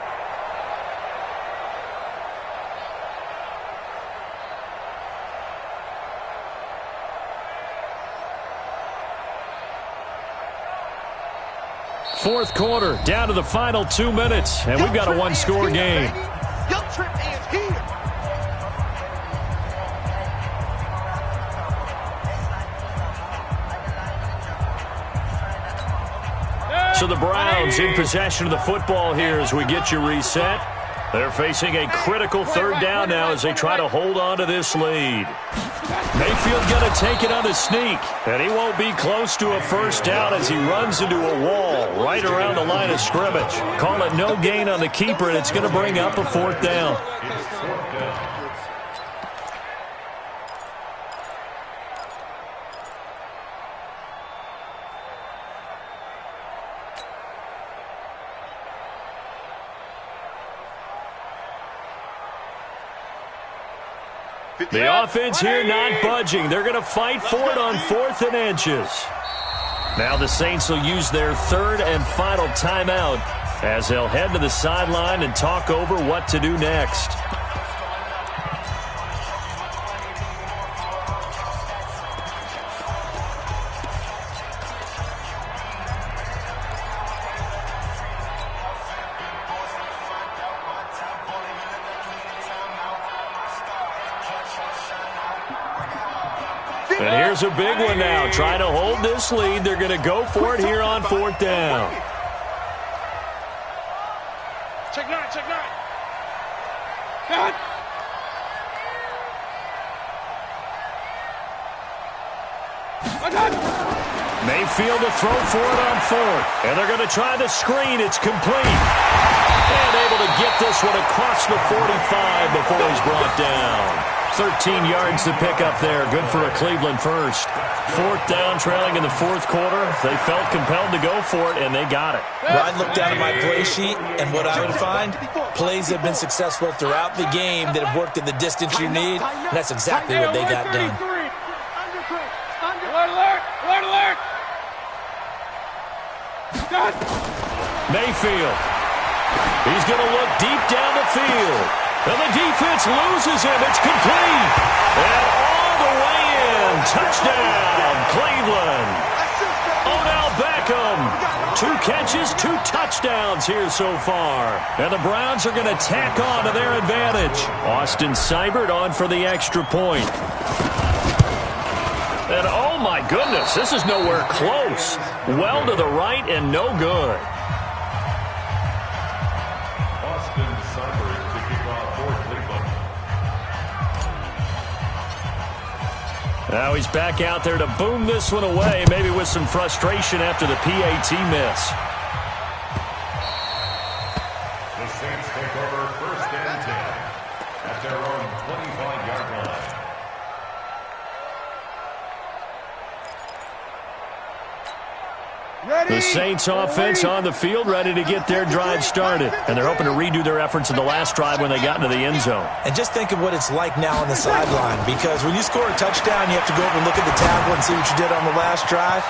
Fourth quarter, down to the final 2 minutes, and we've got a one-score game. So the Browns in possession of the football here as we get you reset. They're facing a critical third down now as they try to hold on to this lead. Mayfield going to take it on a sneak, and he won't be close to a first down as he runs into a wall right around the line of scrimmage. Call it no gain on the keeper, and it's going to bring up a fourth down. The offense here not budging. They're going to fight for it on 4th and inches. Now the Saints will use their third and final timeout as they'll head to the sideline and talk over what to do next. And here's a big one now. Trying to hold this lead. They're going to go for it here on 4th down. Check nine. God. Mayfield to throw for it on 4th. And they're going to try the screen. It's complete. And able to get this one across the 45 before he's brought down. 13 yards to pick up there. Good for a Cleveland first. 4th down, trailing in the 4th quarter. They felt compelled to go for it, and they got it. Ryan looked down at my play sheet, and what I would find, plays have been successful throughout the game that have worked in the distance you need, and that's exactly what they got done. Alert! Mayfield. He's going to look deep down the field. And the defense loses him. It's complete. And all the way in. Touchdown, Cleveland. Odell Beckham. 2 catches, 2 touchdowns here so far. And the Browns are going to tack on to their advantage. Austin Seibert on for the extra point. And oh my goodness, this is nowhere close. Well to the right and no good. Now he's back out there to boom this one away, maybe with some frustration after the PAT miss. The Saints take over 1st and 10 at their own 25-yard line. The Saints offense on the field, ready to get their drive started. And they're hoping to redo their efforts in the last drive when they got into the end zone. And just think of what it's like now on the sideline, because when you score a touchdown, you have to go over and look at the tablet and see what you did on the last drive.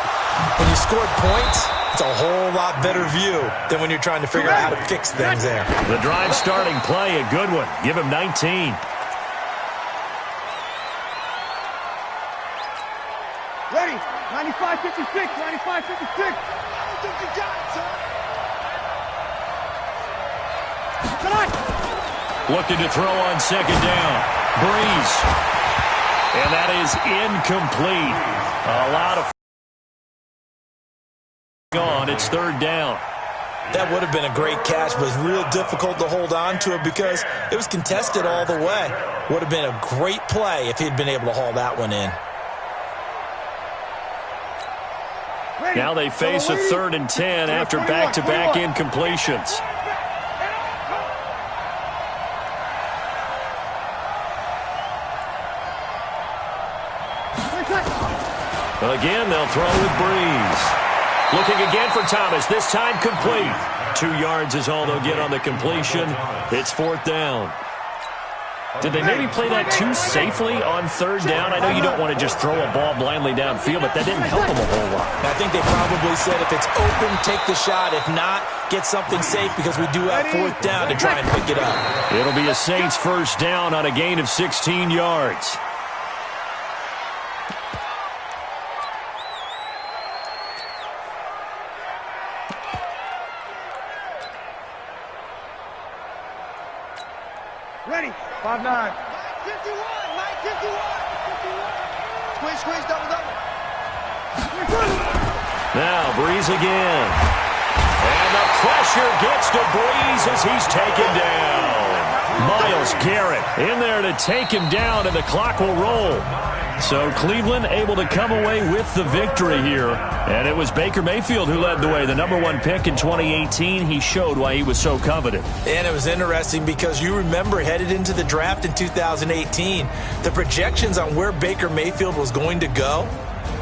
When you scored points, it's a whole lot better view than when you're trying to figure out how to fix things there. The drive starting play, a good one. Give him 19. Ready. 95-56. 95-56. I think you got it, son. Looking to throw on second down. Breeze. And that is incomplete. A lot of on. It's third down. That would have been a great catch, but it's real difficult to hold on to it because it was contested all the way. Would have been a great play if he'd been able to haul that one in. Now they face a 3rd and 10 after back-to-back incompletions. Again, they'll throw with Breeze. Looking again for Thomas, this time complete. 2 yards is all they'll get on the completion. It's 4th down. Did they maybe play that too safely on 3rd down? I know you don't want to just throw a ball blindly downfield, but that didn't help them a whole lot. I think they probably said if it's open, take the shot. If not, get something safe because we do have 4th down to try and pick it up. It'll be a Saints first down on a gain of 16 yards. Ready. 5-9. 51. 51. Squeeze, double. Now Breeze again. And the pressure gets to Breeze as he's taken down. Myles Garrett in there to take him down, and the clock will roll. So Cleveland able to come away with the victory here. And it was Baker Mayfield who led the way. The #1 pick in 2018. He showed why he was so coveted. And it was interesting because you remember headed into the draft in 2018, the projections on where Baker Mayfield was going to go,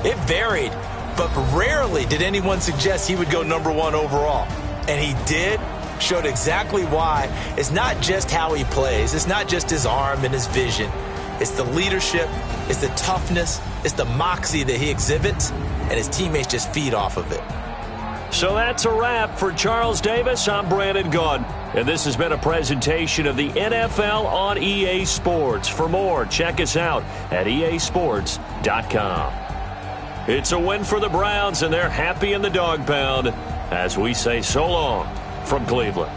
it varied. But rarely did anyone suggest he would go #1 overall. And he did. Showed exactly why. It's not just how he plays. It's not just his arm and his vision. It's the leadership, it's the toughness, it's the moxie that he exhibits, and his teammates just feed off of it. So that's a wrap for Charles Davis. I'm Brandon Gaudin, and this has been a presentation of the NFL on EA Sports. For more, check us out at easports.com. It's a win for the Browns, and they're happy in the dog pound as we say so long from Cleveland.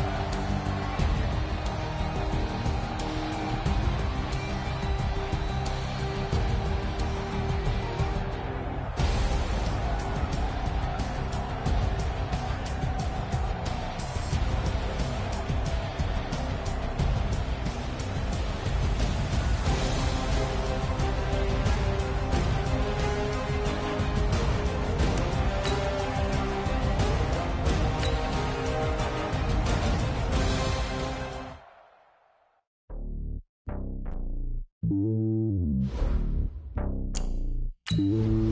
Mm-hmm.